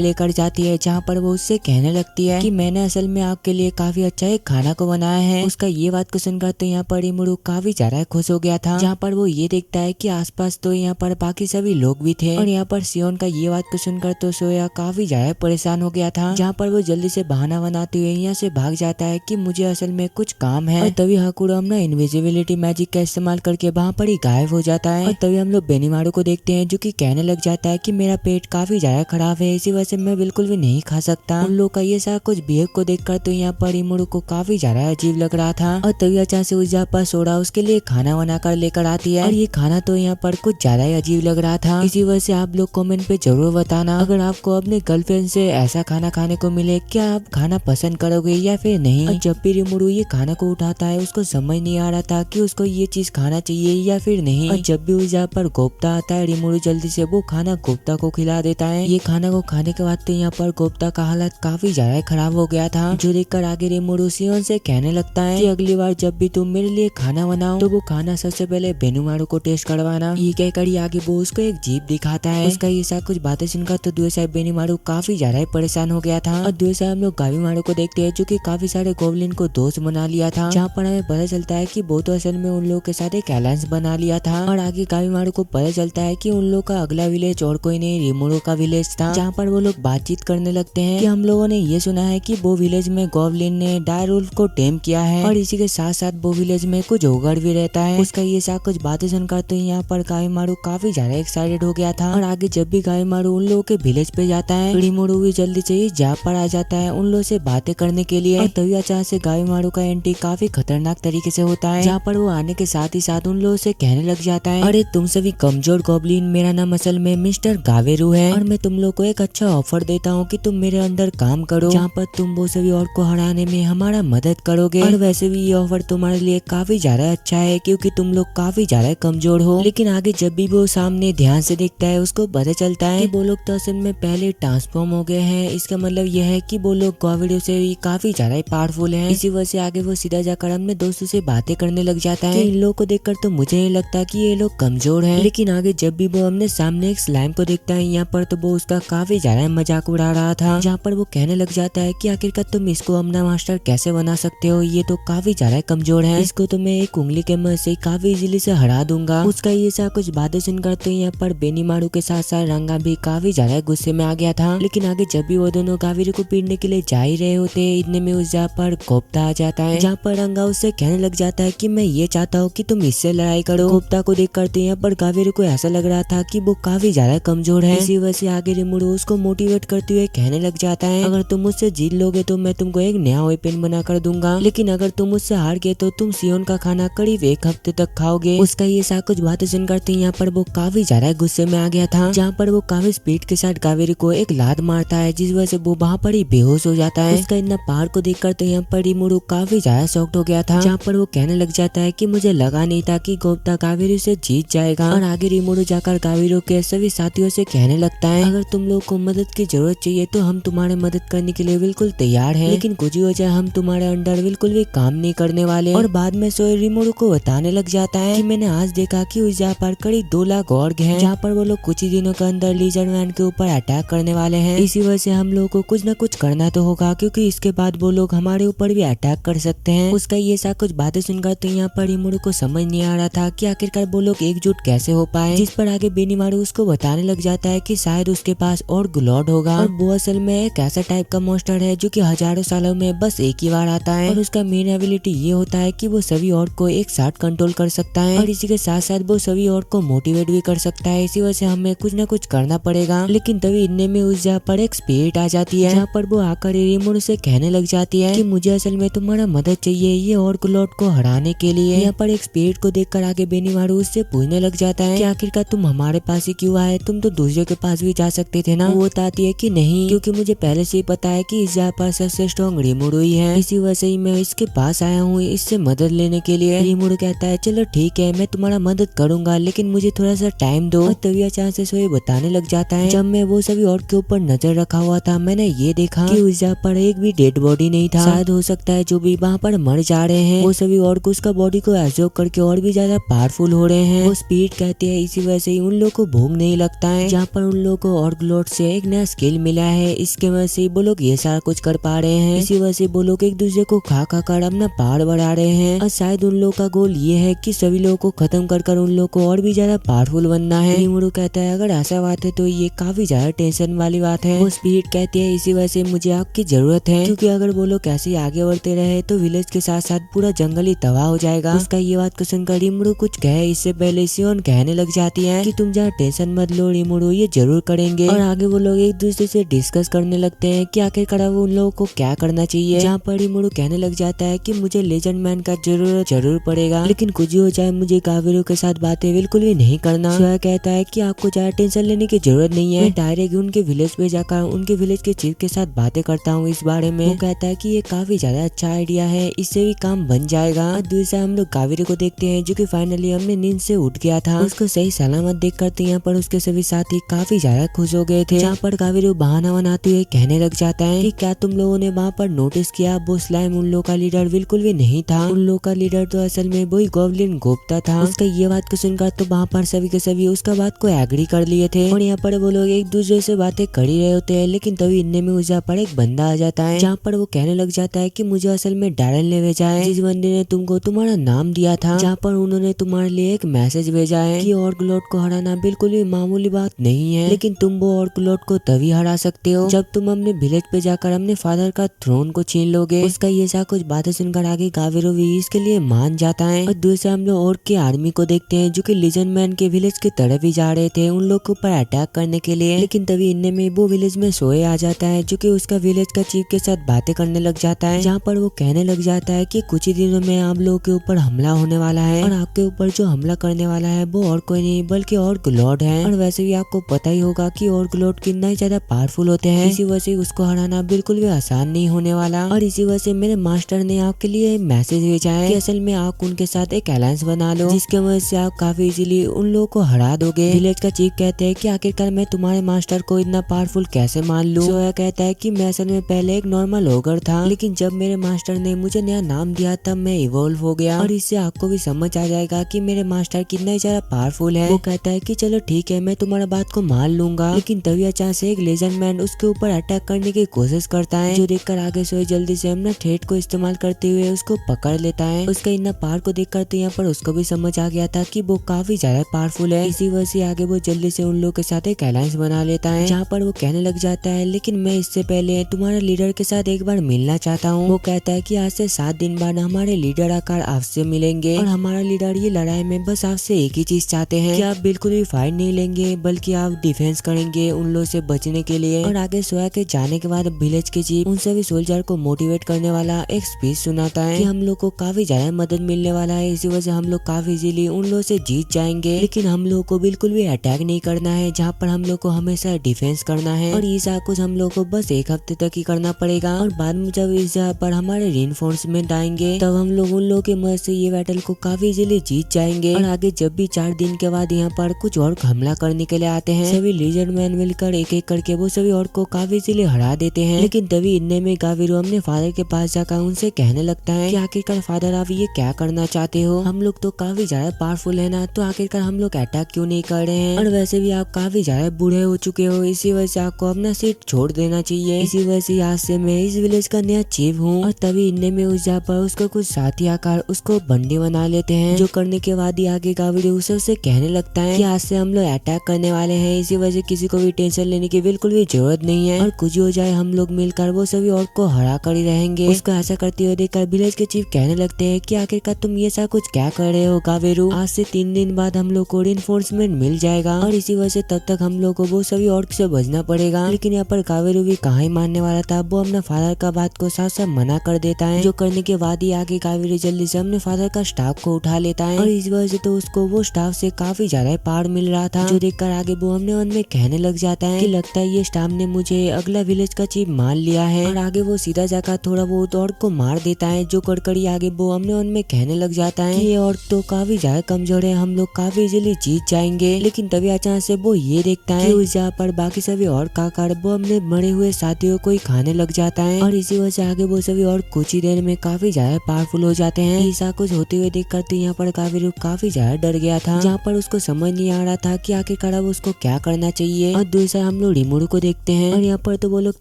लेकर जाती है जहाँ पर वो उससे कहने लगती है कि मैंने असल में आपके लिए काफी अच्छा एक खाना को बनाया है। उसका ये बात को सुनकर तो यहाँ पर रिमोडो काफी ज्यादा खुश हो गया था, जहाँ पर वो ये देखता है कि आसपास तो यहाँ पर बाकी सभी लोग भी थे। और यहाँ पर सियोन का ये बात को सुनकर तो सोया काफी ज्यादा परेशान हो गया था, जहाँ पर वो जल्दी से बहाना बनाते हुए यहाँ से भाग जाता है कि मुझे असल में कुछ काम है। और तभी हाकुरो अपना इनविजिबिलिटी मैजिक का इस्तेमाल करके वहाँ पर ही गायब हो जाता है। और तभी हम लोग बेनीमारू को देखते हैं जो कि कहने लग जाता है कि मेरा पेट काफी ज्यादा खराब है, इसी वजह से मैं बिल्कुल भी नहीं खा सकता। उन लोग का ये सारा कुछ बिहेव को देखकर तो यहाँ पर रिमोडो को काफी ज्यादा अजीब लग रहा था। और तभी अचानक से उस जगह पर सोडा उसके लिए खाना बनाकर लेकर आती है और ये खाना तो यहाँ पर कुछ ज्यादा ही अजीब लग रहा था। इसी वजह से आप लोग कमेंट पे जरूर बताना अगर आपको अपने गर्लफ्रेंड से ऐसा खाना खाने को मिले क्या आप खाना पसंद करोगे या फिर नहीं। और जब भी रिमोडो ये खाना को उठाता है उसको समझ नहीं आ रहा था कि उसको ये चीज खाना चाहिए या फिर नहीं। और जब भी उस जगह पर गोप्ता आता है रिमोडो जल्दी से वो खाना गोप्ता को खिला देता है। ये खाना को खाने के बाद तो यहाँ पर गोप्ता का हालत काफी ज्यादा खराब हो गया था, जो देखकर आगे रिमोडो सियोन से कहने लगता है कि अगली बार जब भी तुम मेरे लिए खाना बनाओ तो वो खाना सबसे पहले बेनुमारू को टेस्ट करवाना। ये कहकर आगे वो उसको एक जीप दिखाता है। उसका ये सब कुछ बातें सुनकर तो दूसरा बेनीमारू काफी ज्यादा परेशान हो गया था। और दूसरा हम लोग गावीमारू को देखते हैं जो कि काफी सारे गोब्लिन को दोस्त बना लिया था, जहाँ पर हमें पता चलता है कि वो तो असल में उन लोगों के साथ एक अलायंस बना लिया था। और आगे गावीमारू को पता चलता है कि उन लोग का अगला विलेज और कोई नहीं रिमोडो का विलेज था, जहाँ पर वो लोग बातचीत करने लगते हैं कि हम लोगों ने ये सुना है कि वो विलेज में गोब्लिन ने डायरुल्फ को टेम किया है और इसी के साथ साथ वो विलेज में कुछ ओगर भी रहता है। उसका ये सब कुछ बातें सुनकर तो यहाँ पर गावीमारू काफी ज्यादा एक्साइटेड हो गया था। और आगे जब भी गावीमारू उन लोगों के विलेज पे जाता है रिमोडो भी जल्दी से ही जा पर आ जाता है उन लोगों से बातें करने के लिए। और तभी अचानक से गावीमारू का एंट्री काफी खतरनाक तरीके से होता है, जहाँ पर वो आने के साथ ही साथ उन लोगों से कहने लग जाता है अरे तुम सभी कमजोर गोब्लिन, मेरा नाम असल में मिस्टर गावेरू है और मैं तुम लोग को एक अच्छा ऑफर देता हूँ कि तुम मेरे अंदर काम करो, जहाँ पर तुम वो सभी और को हराने में हमारा मदद करोगे। और वैसे भी ये ऑफर तुम्हारे लिए काफी ज्यादा अच्छा है क्योंकि तुम लोग काफी ज्यादा कमजोर हो। लेकिन आगे जब भी वो सामने ध्यान से देखता है उसको पता चलता है कि वो लोग तो असल में पहले ट्रांसफॉर्म हो गए हैं। इसका मतलब यह है कि वो लोग गावेरू से भी काफी ज्यादा पावरफुल हैं। इसी वजह से आगे वो सीधा जाकर अपने दोस्तों से बातें करने लग जाता है कि इन लोगों को देखकर तो मुझे नहीं लगता कि ये लोग कमजोर हैं। लेकिन आगे जब भी वो अपने सामने एक स्लाइम को देखता है यहाँ पर तो वो उसका काफी ज्यादा मजाक उड़ा रहा था, जहाँ पर वो कहने लग जाता है कि आखिरकार तुम इसको अपना मास्टर कैसे बना सकते हो, ये तो काफी ज्यादा कमजोर है, इसको तो मैं एक उंगली के मदद से काफी इजीली से हरा दूंगा। उसका ये सब कुछ बातें सुनकर तो यहाँ पर बेनीमारू के साथ साथ रंगा भी काफी ज्यादा गुस्से में आ गया था। लेकिन आगे जब भी वो दोनों गावीरू को पीटने के लिए जा ही रहे होते इतने में उस जगह पर गोप्ता आ जाता है, जहाँ पर रंगा उससे कहने लग जाता है कि मैं ये चाहता हूँ कि तुम इससे लड़ाई करो। गोप्ता को देख कर तो यहाँ पर गावीरू को ऐसा लग रहा था कि वो काफी ज्यादा कमजोर है। इसी वजह से आगे रिमोडो उसको मोटिवेट करते हुए कहने लग जाता है अगर तुम मुझसे जीत लोगे तो मैं तुमको एक नया वेपन बना कर दूंगा, लेकिन अगर तुम मुझसे हार गए तो तुम सियोन का खाना करीब 1 हफ्ते तक खाओगे। उसका ये सब कुछ बातें सुनकर तो यहाँ पर वो काफी ज्यादा गुस्से में आ गया था, जहाँ पर वो काफी स्पीड के साथ गावीरू को एक लात मारता है जिस वजह से वो वहाँ पर ही बेहोश हो जाता है। उसका इतना पावर को देखकर तो यहाँ पर रिमोडो काफी ज्यादा शॉक्ड हो गया था, जहाँ पर वो कहने लग जाता है कि मुझे लगा नहीं था कि गोप्ता गावीरू से जीत जाएगा। और आगे रिमोडो जाकर गावीरू के सभी साथियों से कहने लगता है अगर तुम लोग को मदद की जरूरत चाहिए तो हम तुम्हारे मदद करने के लिए बिल्कुल तैयार हैं, लेकिन कुछ ही हो जाए हम तुम्हारे अंडर बिल्कुल भी काम नहीं करने वाले। और बाद में सोए रिमोरू को बताने लग जाता है कि मैंने आज देखा कि उस जगह पर करीब 2 लाख ऑर्ग हैं, जहाँ पर वो लोग कुछ ही दिनों के अंदर लीजर मैन के ऊपर अटैक करने वाले हैं। इसी वजह से हम लोगों को कुछ न कुछ करना तो होगा, क्योंकि इसके बाद वो लोग हमारे ऊपर भी अटैक कर सकते हैं। उसका ये सा कुछ बातें सुनकर तो यहाँ पर रिमोरू को समझ नहीं आ रहा था कि आखिरकार वो लोग एकजुट कैसे हो पाए, जिस पर आगे बेनीमारू उसको बताने लग जाता है कि शायद उसके पास और ग्लॉड होगा और वो असल में एक ऐसा टाइप का मॉन्स्टर है जो कि हजारों सालों में बस एक ही बार आता है और उसका मेन एबिलिटी ये होता है कि वो सभी ऑर्ग को एक साथ कंट्रोल कर सकता है और इसी के साथ साथ वो सभी ऑर्ग को मोटिवेट भी कर सकता है। इसी वजह से हमें कुछ न कुछ करना पड़ेगा। लेकिन तभी इतने में उस जगह पर एक स्पिरिट आ जाती है, जहाँ पर वो आकर रिमोरू से कहने लग जाती है कि मुझे असल में तुम्हारा मदद चाहिए ये ऑर्ग लॉर्ड को हराने के लिए। यहाँ पर एक स्पिरिट को देखकर आगे बेनीमारू उससे पूछने लग जाता है कि आखिरकार तुम हमारे पास ही क्यों आए, तुम तो दूसरे के पास भी जा सकते थे ना। वो बताती है कि नहीं, क्योंकि मुझे पहले से ही पता है कि इस जगह पर सबसे स्ट्रॉन्ग रिमोरू ही है, इसी वजह से ही मैं इसके पास आया हूँ इससे मदद लेने के लिए। रिमोरू कहता है चलो ठीक है मैं तुम्हारा मदद करूंगा, लेकिन मुझे थोड़ा सा टाइम दो। और तभी अचानक से सोए बताने लग जाता है जब मैं वो सभी ऑर्ग के ऊपर नजर रखा हुआ था मैंने ये देखा कि उस जगह पर एक भी डेड बॉडी नहीं था। शायद हो सकता है जो भी वहाँ पर मर जा रहे हैं वो सभी ऑर्ग उसका बॉडी को एब्जॉर्ब करके और भी ज्यादा पावरफुल हो रहे हैं। वो स्पीड कहते हैं, इसी वजह से ही उन लोगों को भूख नहीं लगता है, जहाँ पर उन लोगों को ऑर्ग लॉर्ड से एक नया स्किल मिला है, इसके वजह से वो लोग ये सारा कुछ कर पा रहे हैं। इसी वजह से वो लोग एक दूसरे को खा खा कर अपना पावर बढ़ा रहे हैं और शायद उन लोगों का गोल ये है कि सभी लोगों को खत्म कर उन लोगों को और भी ज्यादा पावरफुल बनना है। रिमोरू कहता है अगर ऐसा बात है तो ये काफी ज्यादा टेंशन वाली बात है। वो स्पीड कहती है इसी वजह से मुझे आपकी जरूरत है, क्योंकि अगर वो लोग ऐसे ही आगे बढ़ते रहे तो विलेज के साथ साथ पूरा जंगल ही तबाह हो जाएगा। उसका ये बात को सुनकर रिमोरू कुछ कहे इससे पहले सियोन कहने लग जाती है कि तुम जहाँ टेंशन मत लो रिमोरू, ये जरूर करेंगे। और आगे वो लोग एक दूसरे से डिस्कस करने लगते हैं कि आखिरकार वो उन लोगों को क्या करना चाहिए, जहाँ पर रिमोरू कहने लग जाता है कि मुझे लेजेंड मैन का जरूर पड़ेगा, लेकिन कुछ ही हो जाए मुझे कावेरू के साथ बातें बिल्कुल भी नहीं करना। सोया कहता है कि आपको ज्यादा टेंशन लेने की जरूरत नहीं है, मैं डायरेक्ट उनके विलेज पे जाकर उनके विलेज के चीफ के साथ बातें करता हूँ इस बारे में। वो कहता है कि ये काफी ज्यादा अच्छा आइडिया है, इससे भी काम बन जाएगा। और दूसरा हम लोग कावेरी को देखते हैं जो कि फाइनली हमने नींद से उठ गया था। उसको सही सलामत देख कर यहाँ पर उसके सभी साथी काफी ज्यादा खुश हो गए थे, जहाँ पर कावेरी बहाना बनाते हुए कहने लग जाता है कि क्या तुम लोगों ने वहाँ पर नोटिस किया वो स्लाइम उन लोगों का लीडर बिल्कुल भी नहीं था, उन लोगों का लीडर तो असल में वही गॉब्लिन गोप्ता था। उसका ये बात को सुनकर तो वहाँ पर सभी के सभी उसका बात को एग्री कर लिए थे और यहाँ पर वो लोग एक दूसरे से बातें कर ही रहे होते हैं, लेकिन तभी इनने में उस पर एक बंदा आ जाता है, जहाँ पर वो कहने लग जाता है कि मुझे असल में डैरल ने भेजा है, जिस बंदे ने तुमको तुम्हारा नाम दिया था, जहाँ पर उन्होंने तुम्हारे लिए एक मैसेज भेजा है कि ऑर्ग लॉर्ड को हराना बिल्कुल भी मामूली बात नहीं है, लेकिन तुम वो ऑर्ग लॉर्ड को तभी हरा सकते हो जब तुम अपने विलेज पे जाकर अपने फादर का थ्रोन को छीन लोगे। उसका ये सा कुछ बातें सुनकर आगे कावेरू भी इसके लिए मान जाता है। और दूसरे हम लोग ऑर्ग के आर्मी को देखते हैं जो कि लीजेंड मैन के विलेज की तरफ ही जा रहे थे उन लोग के ऊपर अटैक करने के लिए, लेकिन तभी इनने में वो विलेज में सोए आ जाता है जो कि उसका विलेज का चीफ के साथ बातें करने लग जाता है, जहाँ पर वो कहने लग जाता है कि कुछ ही दिनों में आप लोगों के ऊपर हमला होने वाला है और आपके ऊपर जो हमला करने वाला है वो और कोई नहीं बल्कि ऑर्ग लॉर्ड है। और वैसे भी आपको पता ही होगा कि ऑर्ग लॉर्ड कितना ही ज्यादा पावरफुल होते हैं, इसी वजह से उसको हराना बिल्कुल भी आसान नहीं होने वाला। और इसी वजह से मेरे मास्टर ने आपके लिए मैसेज भेजा है कि असल में आप उनके साथ एक अलायंस बना लो, जिसके वजह से आप काफी इजीली उन लोगों को हरा दोगे। विलेज का चीफ कहते हैं कि आखिरकार मैं तुम्हारे मास्टर को इतना पावरफुल कैसे मान लूं। सोया कहता है कि मैं असल में पहले एक नॉर्मल ओगर था, लेकिन जब मेरे मास्टर ने मुझे नया नाम दिया तब मैं इवॉल्व हो गया और इससे आपको भी समझ आ जाएगा कि मेरे मास्टर कितना ही ज्यादा पावरफुल है। वो कहता है कि चलो ठीक है मैं तुम्हारा बात को मान लूंगा, लेकिन तभी अचानक से एक लेजेंड मैन उसके ऊपर अटैक करने की कोशिश करता है, जो देखकर आगे सोए जल्दी से अपना ठेठ को इस्तेमाल करते हुए उसको पकड़ लेता है। उसका इतना पावर को देखकर तो यहाँ पर उसको भी समझ आ गया था कि वो काफी ज्यादा पावरफुल है, इसी वजह से आगे वो जल्दी से उन लोगों के साथ एक अलायंस बना लेता है, जहाँ पर वो कहने लग जाता है लेकिन मैं इससे पहले तुम्हारे लीडर के साथ एक बार मिलना चाहता हूँ। वो कहता है कि आज से 7 दिन बाद हमारे लीडर आकर आपसे मिलेंगे और हमारा लीडर ये लड़ाई में बस आपसे एक ही चीज चाहते हैं कि आप बिल्कुल भी फाइट नहीं लेंगे बल्कि आप डिफेंस करेंगे उन लोगों से बचने के लिए। और आगे सोया के जाने के बाद विलेज के चीफ उन सभी सोल्जर को मोटिवेट करने वाला एक स्पीच सुनाता है कि हम लोग को काफी ज्यादा मदद मिलने वाला है, इसी वजह से हम लोग काफी इजीली उन लोगों से जीत जाएंगे, लेकिन हम लोग को बिल्कुल भी अटैक नहीं करना है, जहाँ पर हम लोग को हमेशा डिफेंस करना है और ये सब कुछ हम लोग को बस 1 हफ्ते तक ही करना पड़ेगा। और बाद में जब इस जगह पर हमारे रीइंफोर्समेंट आएंगे तब हम लोग उन लोगों की मदद से ये बैटल को काफी इजीली जीत जाएंगे। और आगे जब भी 4 दिन के बाद यहाँ पर कुछ और हमला करने के लिए आते हैं। सभी लिजर्ड मैन मिलकर एक एक करके वो सभी ऑर्क को काफी इजीली हरा देते हैं। लेकिन तभी इतने में गाविरो अपने फादर के पास जाकर उनसे कहने लगता है कि आखिरकार फादर आप ये क्या करना चाहते हो, हम लोग तो काफी ज्यादा पावरफुल है ना, तो आखिरकार हम लोग अटैक क्यों नहीं कर रहे हैं, और वैसे भी आप काफी ज्यादा बूढ़े हो चुके हो, इसी वजह से आपको अपना सीट छोड़ देना चाहिए, इसी वजह से आज से मैं इस विलेज का नया चीफ हूँ। और तभी इनने में उस जगह पर उसको कुछ साथी आकर उसको बंदी बना लेते हैं, जो करने के बाद ही आगे गाविरो उससे कहने लगता है कि आज से हम लोग अटैक करने वाले हैं, इसी वजह से किसी को भी टेंशन लेने की बिल्कुल भी जरूरत नहीं है, और कुछ हो जाए हम लोग मिलकर वो सभी ऑर्क को हरा कर ही रहेंगे। उसको ऐसा करते हुए देखकर विलेज के चीफ कहने लगते हैं कि आखिरकार तुम ये सब कुछ क्या कर रहे हो गाविरो, आज से 3 दिन बाद हम लोग को रिइंफोर्समेंट मिल जाएगा, और इसी वजह से तब तक हम लोग को वो सभी ऑर्क से बचना पड़ेगा। लेकिन यहाँ पर गाविरो भी कहाँ ही मानने वाला था, वो अपना फादर का बात को साफ साफ मना कर देता है, जो करने के बाद ही आगे गाविरो जल्दी से अपने फादर का स्टाफ को उठा लेता है, और इस वजह से तो उसको वो स्टाफ से काफी ज्यादा पावर मिल रहा था, जो देखकर आगे वो अपने मन में कहने लग जाता है कि लगता है ये स्टाफ ने मुझे अगला विलेज का चीफ मान लिया है, और आगे वो सीधा जाकर थोड़ा बहुत ऑर्क को मार देता है, जो करकड़ी आगे वो अपने मन में कहने लग जाता है कि ये ऑर्क तो काफी ज्यादा कमजोर है, हम लोग काफी इजीली जीत जाएंगे। लेकिन तभी अचानक से वो ये देखता है कि उस जगह पर बाकी सभी ऑर्क आकर वो अपने मरे हुए साथियों को ही खाने लग जाता है, और इसी वजह से आगे वो सभी ऑर्क कुछ ही देर में काफी ज्यादा पावरफुल हो जाते हैं। ऐसा कुछ होते हुए देखकर तो यहाँ पर गाविरो काफी ज्यादा डर गया था, जहाँ पर उसको समझ नहीं आ रहा था कि आखिरकार अब उसको क्या करना चाहिए। और दूसरा हम लोग रिमोरू को देखते हैं, और यहाँ पर तो वो लोग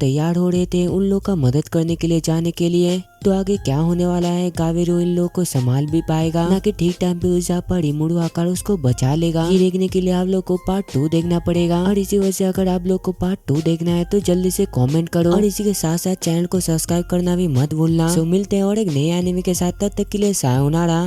तैयार हो रहे थे उन लोग का मदद करने के लिए जाने के लिए। तो आगे क्या होने वाला है, गाविरो इन लोग को संभाल भी पाएगा ना कि ठीक टाइम पे उस जगह पर रिमोरू आकर उसको बचा लेगा, ये देखने के लिए आप लोग को पार्ट 2 देखना पड़ेगा। और इसी वजह से अगर आप लोग को पार्ट 2 देखना है तो जल्दी से कमेंट करो, और इसी के साथ साथ चैनल को सब्सक्राइब करना भी मत भूलना। तो मिलते हैं और एक नए एनिमे के साथ, तब तक के लिए सायोनारा।